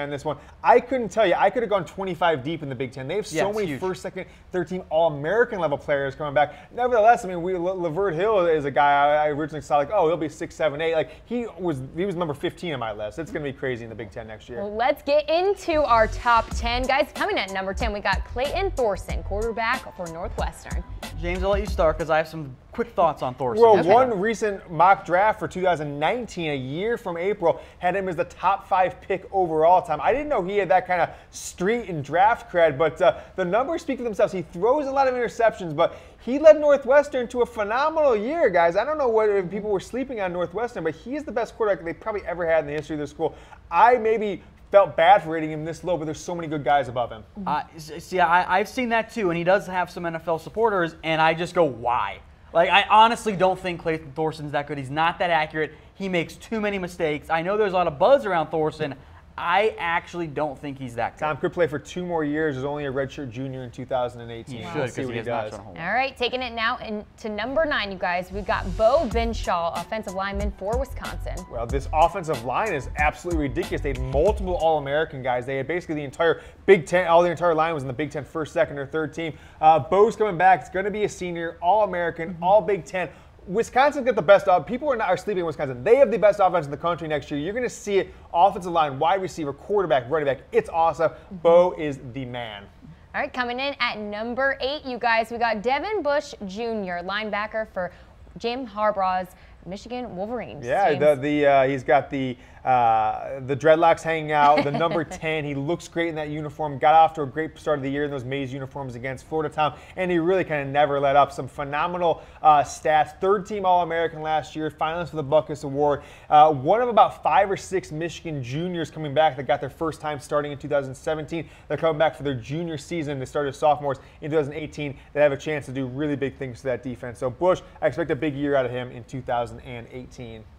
this one. I couldn't tell you. I could have gone 25 deep in the Big Ten. They have so many huge. first, second, third team All-American level players coming back. Nevertheless, I mean, Lavert Hill is a guy I originally saw like, oh, he'll be 6, 7, 8. Like he was number 15 on my list. It's going to be crazy in the Big Ten next year. Well, let's get into our top 10. Guys, coming at number 10, we got Clayton Thorson, quarterback for Northwestern. James, I'll let you start because I have some quick thoughts on Thorson. Well, Okay. one recent mock draft for 2019, a year from April, had him as the top 5 pick overall time. I didn't know he had that kind of street and draft cred, but the numbers speak for themselves. He throws a lot of interceptions, but he led Northwestern to a phenomenal year, guys. I don't know what people were sleeping on Northwestern, but he is the best quarterback they probably ever had in the history of their school. I maybe felt bad for rating him this low, but there's so many good guys above him. I've seen that too, and he does have some NFL supporters, and I just go, why? Like, I honestly don't think Clayton Thorson's that good. He's not that accurate. He makes too many mistakes. I know there's a lot of buzz around Thorson. I actually don't think he's that good. Tom could play for 2 more years. There's only a redshirt junior in 2018. He We'll should see because what he has not shown a whole lot. All right, taking it now to number 9, you guys. We've got Bo Benshaw, offensive lineman for Wisconsin. Well, this offensive line is absolutely ridiculous. They had multiple All-American guys. They had basically the entire Big Ten, the entire line was in the Big Ten first, second, or third team. Bo's coming back. It's going to be a senior, All-American, All Big Ten. Wisconsin's got the best. People are sleeping in Wisconsin. They have the best offense in the country next year. You're going to see it. Offensive line, wide receiver, quarterback, running back. It's awesome. Bo is the man. All right, coming in at number 8, you guys, we got Devin Bush Jr., linebacker for Jim Harbaugh's Michigan Wolverines. Yeah, James. he's got the dreadlocks hanging out, the number 10. He looks great in that uniform. Got off to a great start of the year in those Mays uniforms against Florida, Tom, and he really kind of never let up. Some phenomenal stats. 3rd-team All-American last year, finalist for the Butkus Award. One of about 5 or 6 Michigan juniors coming back that got their first time starting in 2017. They're coming back for their junior season. They started as sophomores in 2018. They have a chance to do really big things to that defense. So Bush, I expect a big year out of him in 2018.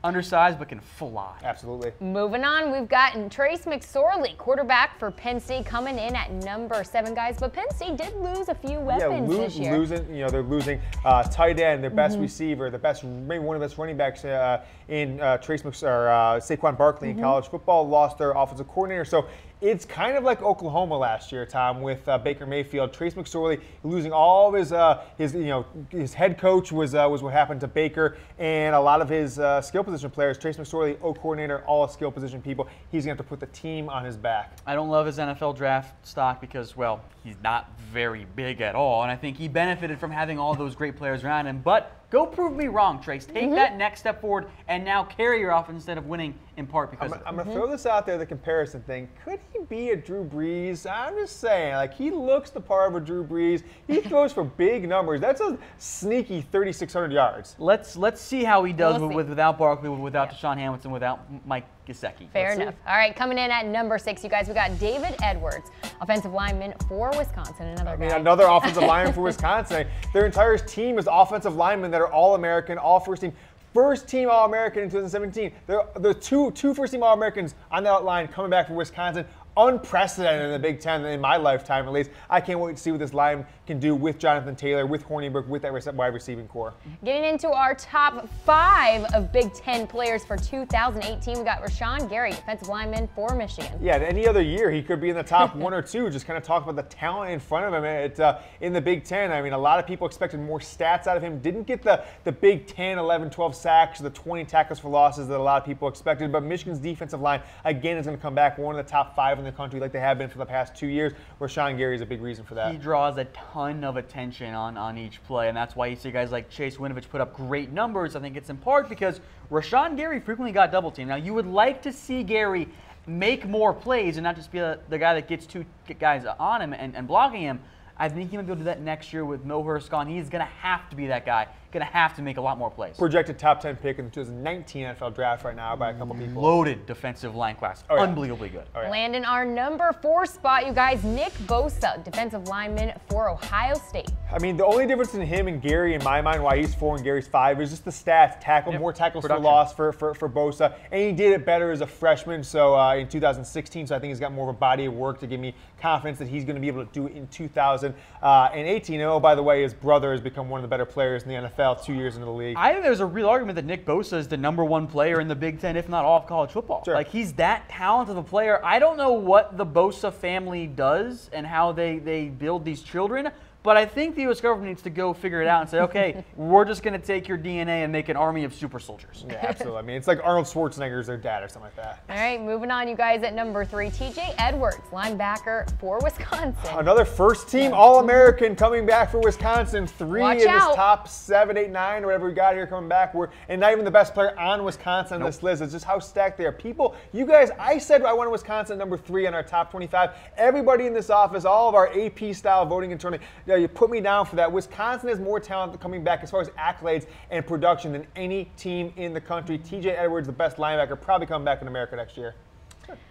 Undersized but can fly. Absolutely. exactly. Moving on, we've got Trace McSorley, quarterback for Penn State, coming in at number 7, guys. But Penn State did lose a few weapons this year. They're losing tight end, their best receiver, maybe one of the best running backs in Saquon Barkley in college football. Lost their offensive coordinator. So it's kind of like Oklahoma last year, Tom, with Baker Mayfield. Trace McSorley losing all of his head coach was what happened to Baker, and a lot of his skill position players. Trace McSorley, coordinator, all skill position people. He's going to have to put the team on his back. I don't love his NFL draft stock because, well, he's not very big at all, and I think he benefited from having all those great players around him. But go prove me wrong, Trace. Take that next step forward and now carry your offense instead of winning in part because I'm going to throw this out there, the comparison thing. Could he be a Drew Brees? I'm just saying, like, he looks the part of a Drew Brees. He throws for big numbers. That's a sneaky 3,600 yards. Let's see how he does without Barkley, without Deshaun Hamilton, without Mike Gesicki. Fair enough. All right, coming in at number 6, you guys, we got David Edwards, offensive lineman for Wisconsin. Another offensive lineman for Wisconsin. Their entire team is offensive linemen that are All-American, all first team. First team All-American in 2017. The two first team All-Americans on that line coming back from Wisconsin. Unprecedented in the Big Ten in my lifetime, at least. I can't wait to see what this line can do with Jonathan Taylor, with Hornibrook, with that wide receiving core. Getting into our top 5 of Big Ten players for 2018, we got Rashawn Gary, defensive lineman for Michigan. Yeah, any other year he could be in the top 1 or 2. Just kind of talk about the talent in front of him in the Big Ten. I mean, a lot of people expected more stats out of him. Didn't get the Big Ten 11, 12 sacks, the 20 tackles for losses that a lot of people expected. But Michigan's defensive line, again, is going to come back one of the top 5 in the country like they have been for the past 2 years. Rashawn Gary is a big reason for that. He draws a ton of attention on each play, and that's why you see guys like Chase Winovich put up great numbers. I think it's in part because Rashawn Gary frequently got double teamed. Now, you would like to see Gary make more plays and not just be the guy that gets 2 guys on him and blocking him. I think he might be able to do that next year with Milhurst gone. He's going to have to be that guy. Going to have to make a lot more plays. Projected top 10 pick in the 2019 NFL draft right now by a couple people. Loaded defensive line class. Oh, yeah. Unbelievably good. Oh, yeah. Landing our number 4 spot, you guys, Nick Bosa, defensive lineman for Ohio State. I mean, the only difference in him and Gary, in my mind, why he's 4 and Gary's 5, is just the stats. More tackles for loss for Bosa. And he did it better as a freshman, so in 2016. So I think he's got more of a body of work to give me confidence that he's going to be able to do it in 2018. And, oh, by the way, his brother has become one of the better players in the NFL 2 years into the league. I think there's a real argument that Nick Bosa is the #1 player in the Big Ten, if not all of college football. Sure. Like, he's that talented of a player. I don't know what the Bosa family does and how they build these children, but I think the U.S. government needs to go figure it out and say, okay, we're just going to take your DNA and make an army of super soldiers. Yeah, absolutely. I mean, it's like Arnold Schwarzenegger's their dad or something like that. All right, moving on, you guys, at number 3, TJ Edwards, linebacker for Wisconsin. Another first-team All-American coming back for Wisconsin. 3 Watch in this out. top 7, 8, 9, or whatever we got here coming back. And not even the best player on Wisconsin on this list. It's just how stacked they are. People, you guys, I said I wanted Wisconsin at number 3 on our top 25. Everybody in this office, all of our AP-style voting internally, you put me down for that. Wisconsin has more talent coming back as far as accolades and production than any team in the country. TJ Edwards, the best linebacker, probably coming back in America next year.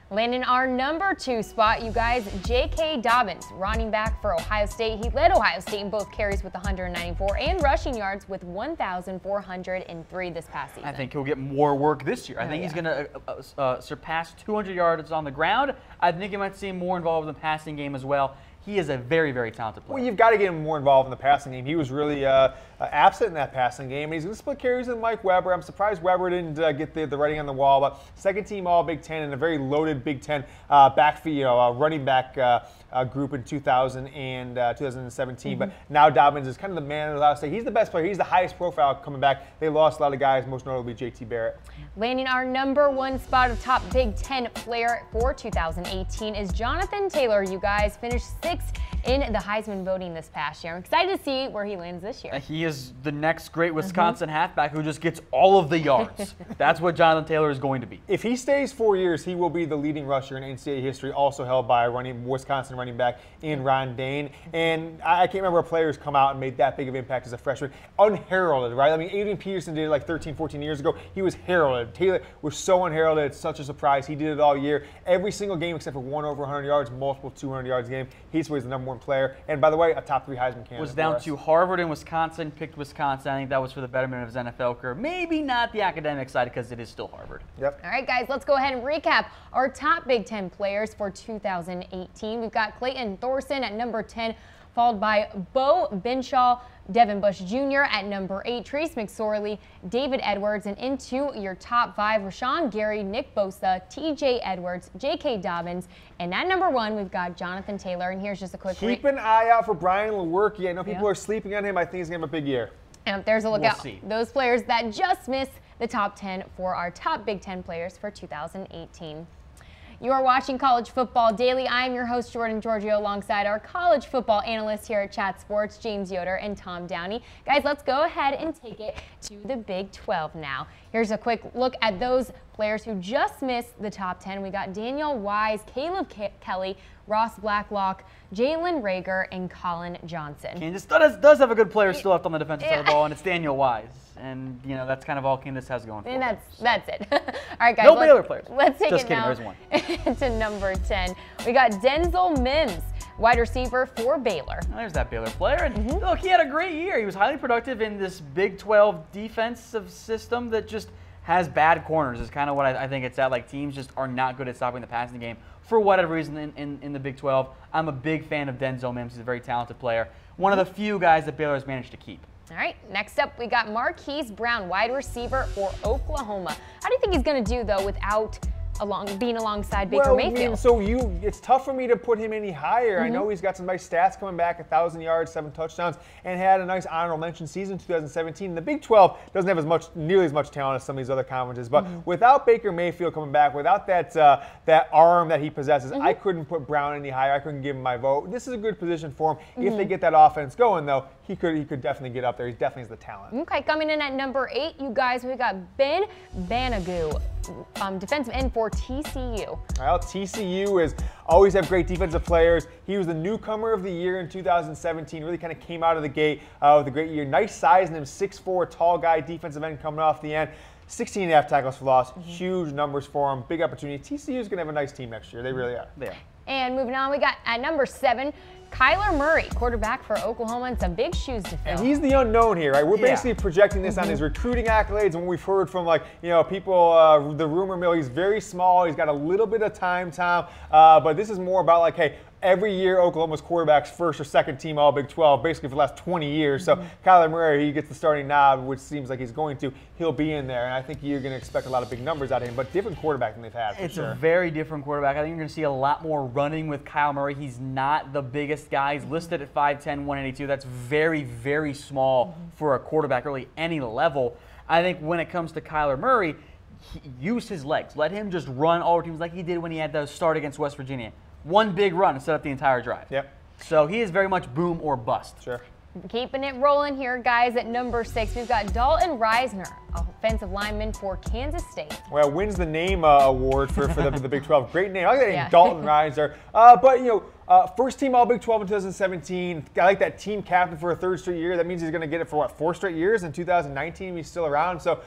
Landing our number 2 spot, you guys, J.K. Dobbins, running back for Ohio State. He led Ohio State in both carries with 194 and rushing yards with 1,403 this past season. I think he'll get more work this year. I think he's going to surpass 200 yards on the ground. I think you might see him more involved in the passing game as well. He is a very, very talented player. Well, you've got to get him more involved in the passing game. He was really absent in that passing game. And he's going to split carries with Mike Weber. I'm surprised Weber didn't get the writing on the wall. But second-team All-Big Ten and a very loaded Big Ten running back group in 2000 and 2017. But now Dobbins is kind of the man of Ohio State. He's the best player. He's the highest profile coming back. They lost a lot of guys, most notably J.T. Barrett. Landing our number 1 spot of top Big Ten player for 2018 is Jonathan Taylor. You guys finished 6th in the Heisman voting this past year. I'm excited to see where he lands this year. He is the next great Wisconsin halfback who just gets all of the yards. That's what Jonathan Taylor is going to be. If he stays 4 years, he will be the leading rusher in NCAA history, also held by a Wisconsin running back in Ron Dane. And I can't remember a player who's come out and made that big of an impact as a freshman. Unheralded, right? I mean, Adrian Peterson did it like 13, 14 years ago. He was heralded. Taylor was so unheralded. It's such a surprise. He did it all year. Every single game except for one over 100 yards, multiple 200 yards a game. He's always the #1 excellent player. And by the way, a top 3 Heisman candidate. Was down to Harvard and Wisconsin, picked Wisconsin. I think that was for the betterment of his NFL career. Maybe not the academic side because it is still Harvard. Yep. All right, guys, let's go ahead and recap our top Big Ten players for 2018. We've got Clayton Thorson at number 10, followed by Bo Binshaw, Devin Bush Jr. at number 8, Trace McSorley, David Edwards, and into your top 5, Rashawn Gary, Nick Bosa, TJ Edwards, J.K. Dobbins, and at number 1, we've got Jonathan Taylor. And here's just a quick Keep an eye out for Brian Lewerke. I know people are sleeping on him. I think he's going to have a big year. And there's a lookout. see. Those players that just missed the top 10 for our top Big Ten players for 2018. You are watching College Football Daily. I'm your host, Jordan Giorgio, alongside our college football analysts here at Chat Sports, James Yoder and Tom Downey. Guys, let's go ahead and take it to the Big 12 now. Here's a quick look at those players who just missed the top 10. We got Daniel Wise, Caleb Kelly, Ross Blacklock, Jalen Rager, and Colin Johnson. Kansas does have a good player still left on the defensive side of the ball, and it's Daniel Wise. And, you know, that's kind of all Kansas has going for And them. that's it. All right, guys. No other players. Let's take Just it kidding, now there's one. to number 10. We got Denzel Mims, wide receiver for Baylor. Well, there's that Baylor player. And look, he had a great year. He was highly productive in this Big 12 defensive system that just has bad corners is kind of what I think it's at. Like, teams just are not good at stopping the passing game for whatever reason in the Big 12. I'm a big fan of Denzel Mims. He's a very talented player. One of the few guys that Baylor has managed to keep. All right, next up, we got Marquise Brown, wide receiver for Oklahoma. How do you think he's going to do, though, without being alongside Baker Mayfield? It's tough for me to put him any higher. I know he's got some nice stats coming back, 1,000 yards, 7 touchdowns, and had a nice honorable mention season 2017. The Big 12 doesn't have nearly as much talent as some of these other conferences, but without Baker Mayfield coming back, without that arm that he possesses, I couldn't put Brown any higher. I couldn't give him my vote. This is a good position for him. If they get that offense going, though, he could definitely get up there. He definitely has the talent. Okay, coming in at number 8, you guys, we got Ben Banogu, defensive end for TCU. Well, TCU is always have great defensive players. He was the newcomer of the year in 2017. Really kind of came out of the gate with a great year. Nice size in him, 6'4", tall guy, defensive end coming off the end. 16.5 tackles for loss. Huge numbers for him. Big opportunity. TCU is going to have a nice team next year. They really are. They are. And moving on, we got at number 7, Kyler Murray, quarterback for Oklahoma, and some big shoes to fill. And he's the unknown here, right? We're basically projecting this on his recruiting accolades, and what we've heard from, people, the rumor mill. He's very small. He's got a little bit of time, Tom, but this is more about hey, every year Oklahoma's quarterback's first or second team all Big 12, basically for the last 20 years. So Kyler Murray, he gets the starting nod, which seems like he's going to. He'll be in there, and I think you're going to expect a lot of big numbers out of him, but different quarterback than they've had, for sure. It's a very different quarterback. I think you're going to see a lot more running with Kyle Murray. He's not the biggest guy. He's listed at 5'10", 182. That's very, very small for a quarterback, really any level. I think when it comes to Kyler Murray, use his legs. Let him just run all over teams like he did when he had the start against West Virginia. One big run and set up the entire drive. Yep. So he is very much boom or bust. Sure. Keeping it rolling here, guys. At number 6, we've got Dalton Reisner, offensive lineman for Kansas State. Well, wins the name award for the Big 12. Great name. I like that name, Dalton Reisner. But, first team All Big 12 in 2017. I like that team captain for a 3rd straight year. That means he's going to get it for, 4 straight years in 2019. He's still around. So,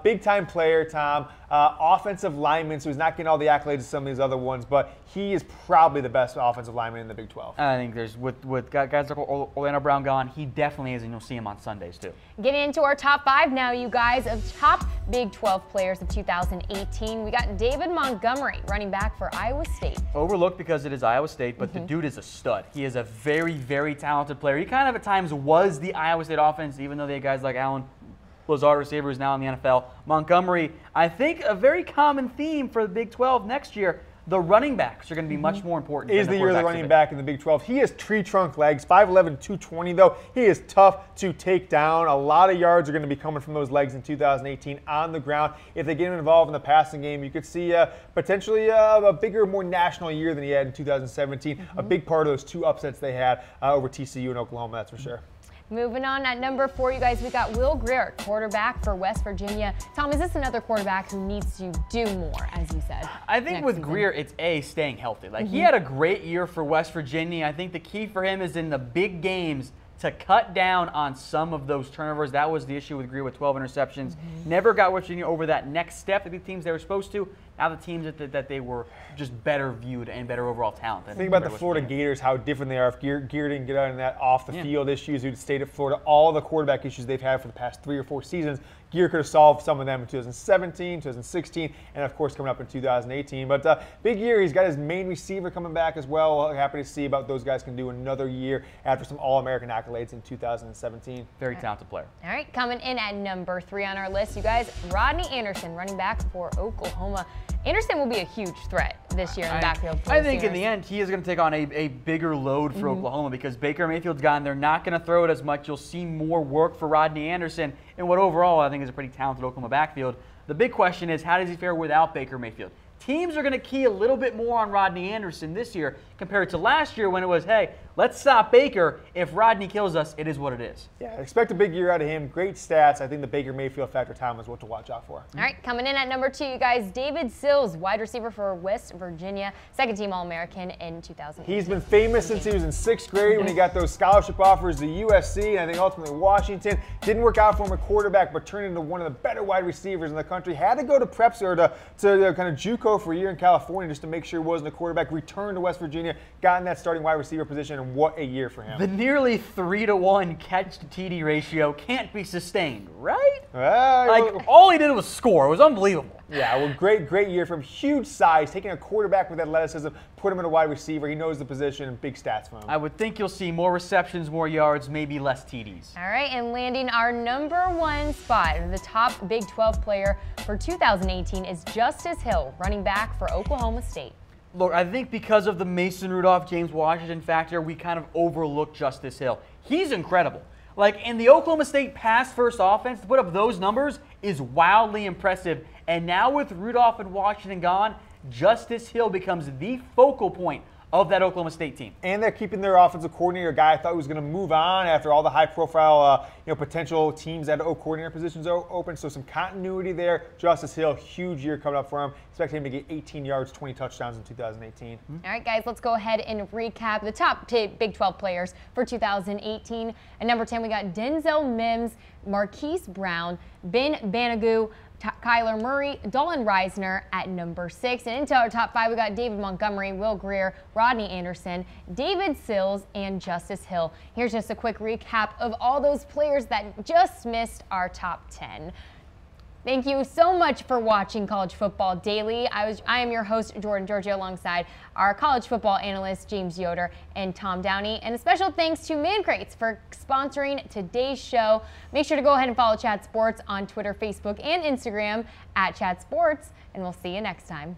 big-time player, Tom. Offensive lineman, so he's not getting all the accolades of some of these other ones, but he is probably the best offensive lineman in the Big 12. I think there's, with guys like Orlando Brown gone, he definitely is, and you'll see him on Sundays, too. Getting into our top 5 now, you guys, of top Big 12 players of 2018. We got David Montgomery, running back for Iowa State. Overlooked because it is Iowa State, but the dude is a stud. He is a very, very talented player. He kind of at times was the Iowa State offense, even though they had guys like Allen Lazard, receiver, who's now in the NFL. Montgomery, I think a very common theme for the Big 12 next year. The running backs are going to be much more important. Is the year of the running back in the Big 12. He has tree trunk legs, 5'11", 220 though. He is tough to take down. A lot of yards are going to be coming from those legs in 2018 on the ground. If they get him involved in the passing game, you could see potentially a bigger, more national year than he had in 2017. A big part of those 2 upsets they had over TCU and Oklahoma, that's for sure. Moving on, at number 4, you guys, we got Will Grier, quarterback for West Virginia. Tom, is this another quarterback who needs to do more, as you said? I think with Grier, it's staying healthy. Like, he had a great year for West Virginia. I think the key for him is in the big games to cut down on some of those turnovers. That was the issue with Grier with 12 interceptions. Never got West Virginia over that next step to beat teams they were supposed to. out of the teams that they were just better viewed and better overall talent. Think about the Florida Gators, how different they are. If Gear didn't get out in that off the field issues who'd stayed at Florida, all the quarterback issues they've had for the past 3 or 4 seasons, Gear could have solved some of them in 2017, 2016, and of course coming up in 2018. But big year, he's got his main receiver coming back as well. Happy to see about those guys can do another year after some All-American accolades in 2017. Very talented player. All right, coming in at number 3 on our list, you guys, Rodney Anderson, running back for Oklahoma. Anderson will be a huge threat this year in the backfield. I think in the end, he is going to take on a bigger load for Oklahoma because Baker Mayfield's gone. They're not going to throw it as much. You'll see more work for Rodney Anderson in what overall I think is a pretty talented Oklahoma backfield. The big question is, how does he fare without Baker Mayfield? Teams are going to key a little bit more on Rodney Anderson this year compared to last year when it was, hey, let's stop Baker. If Rodney kills us, it is what it is. Yeah, expect a big year out of him. Great stats. I think the Baker Mayfield factor time is what to watch out for. All right, coming in at number 2, you guys, David Sills, wide receiver for West Virginia, second-team All-American in 2000. He's been famous since he was in 6th grade when he got those scholarship offers to USC and I think ultimately Washington. Didn't work out for him at quarterback, but turned into one of the better wide receivers in the country. Had to go to prep or to kind of JUCO for a year in California just to make sure he wasn't a quarterback. Returned to West Virginia, got in that starting wide receiver position, and what a year for him. The nearly 3-to-1 catch to TD ratio can't be sustained, right? Like, all he did was score. It was unbelievable. Yeah, well, great year from huge size, taking a quarterback with athleticism, put him in a wide receiver. He knows the position and big stats from him. I would think you'll see more receptions, more yards, maybe less TDs. All right, and landing our number 1 spot, the top Big 12 player for 2018 is Justice Hill, running back for Oklahoma State. Look, I think because of the Mason Rudolph, James Washington factor, we kind of overlook Justice Hill. He's incredible. Like, in the Oklahoma State pass-first offense, to put up those numbers is wildly impressive. And now with Rudolph and Washington gone, Justice Hill becomes the focal point of that Oklahoma State team. And they're keeping their offensive coordinator, a guy I thought was going to move on after all the high-profile potential teams that coordinator positions open. So some continuity there. Justice Hill, huge year coming up for him. Expect him to get 18 yards, 20 touchdowns in 2018. All right, guys, let's go ahead and recap the top Big 12 players for 2018. At number 10, we got Denzel Mims, Marquise Brown, Ben Banagoo, Kyler Murray, Dolan Reisner at number 6. And into our top 5, we got David Montgomery, Will Grier, Rodney Anderson, David Sills, and Justice Hill. Here's just a quick recap of all those players that just missed our top 10. Thank you so much for watching College Football Daily. I am your host, Jordan Giorgio, alongside our college football analysts, James Yoder and Tom Downey. And a special thanks to Man Crates for sponsoring today's show. Make sure to go ahead and follow Chat Sports on Twitter, Facebook, and Instagram at Chat Sports, and we'll see you next time.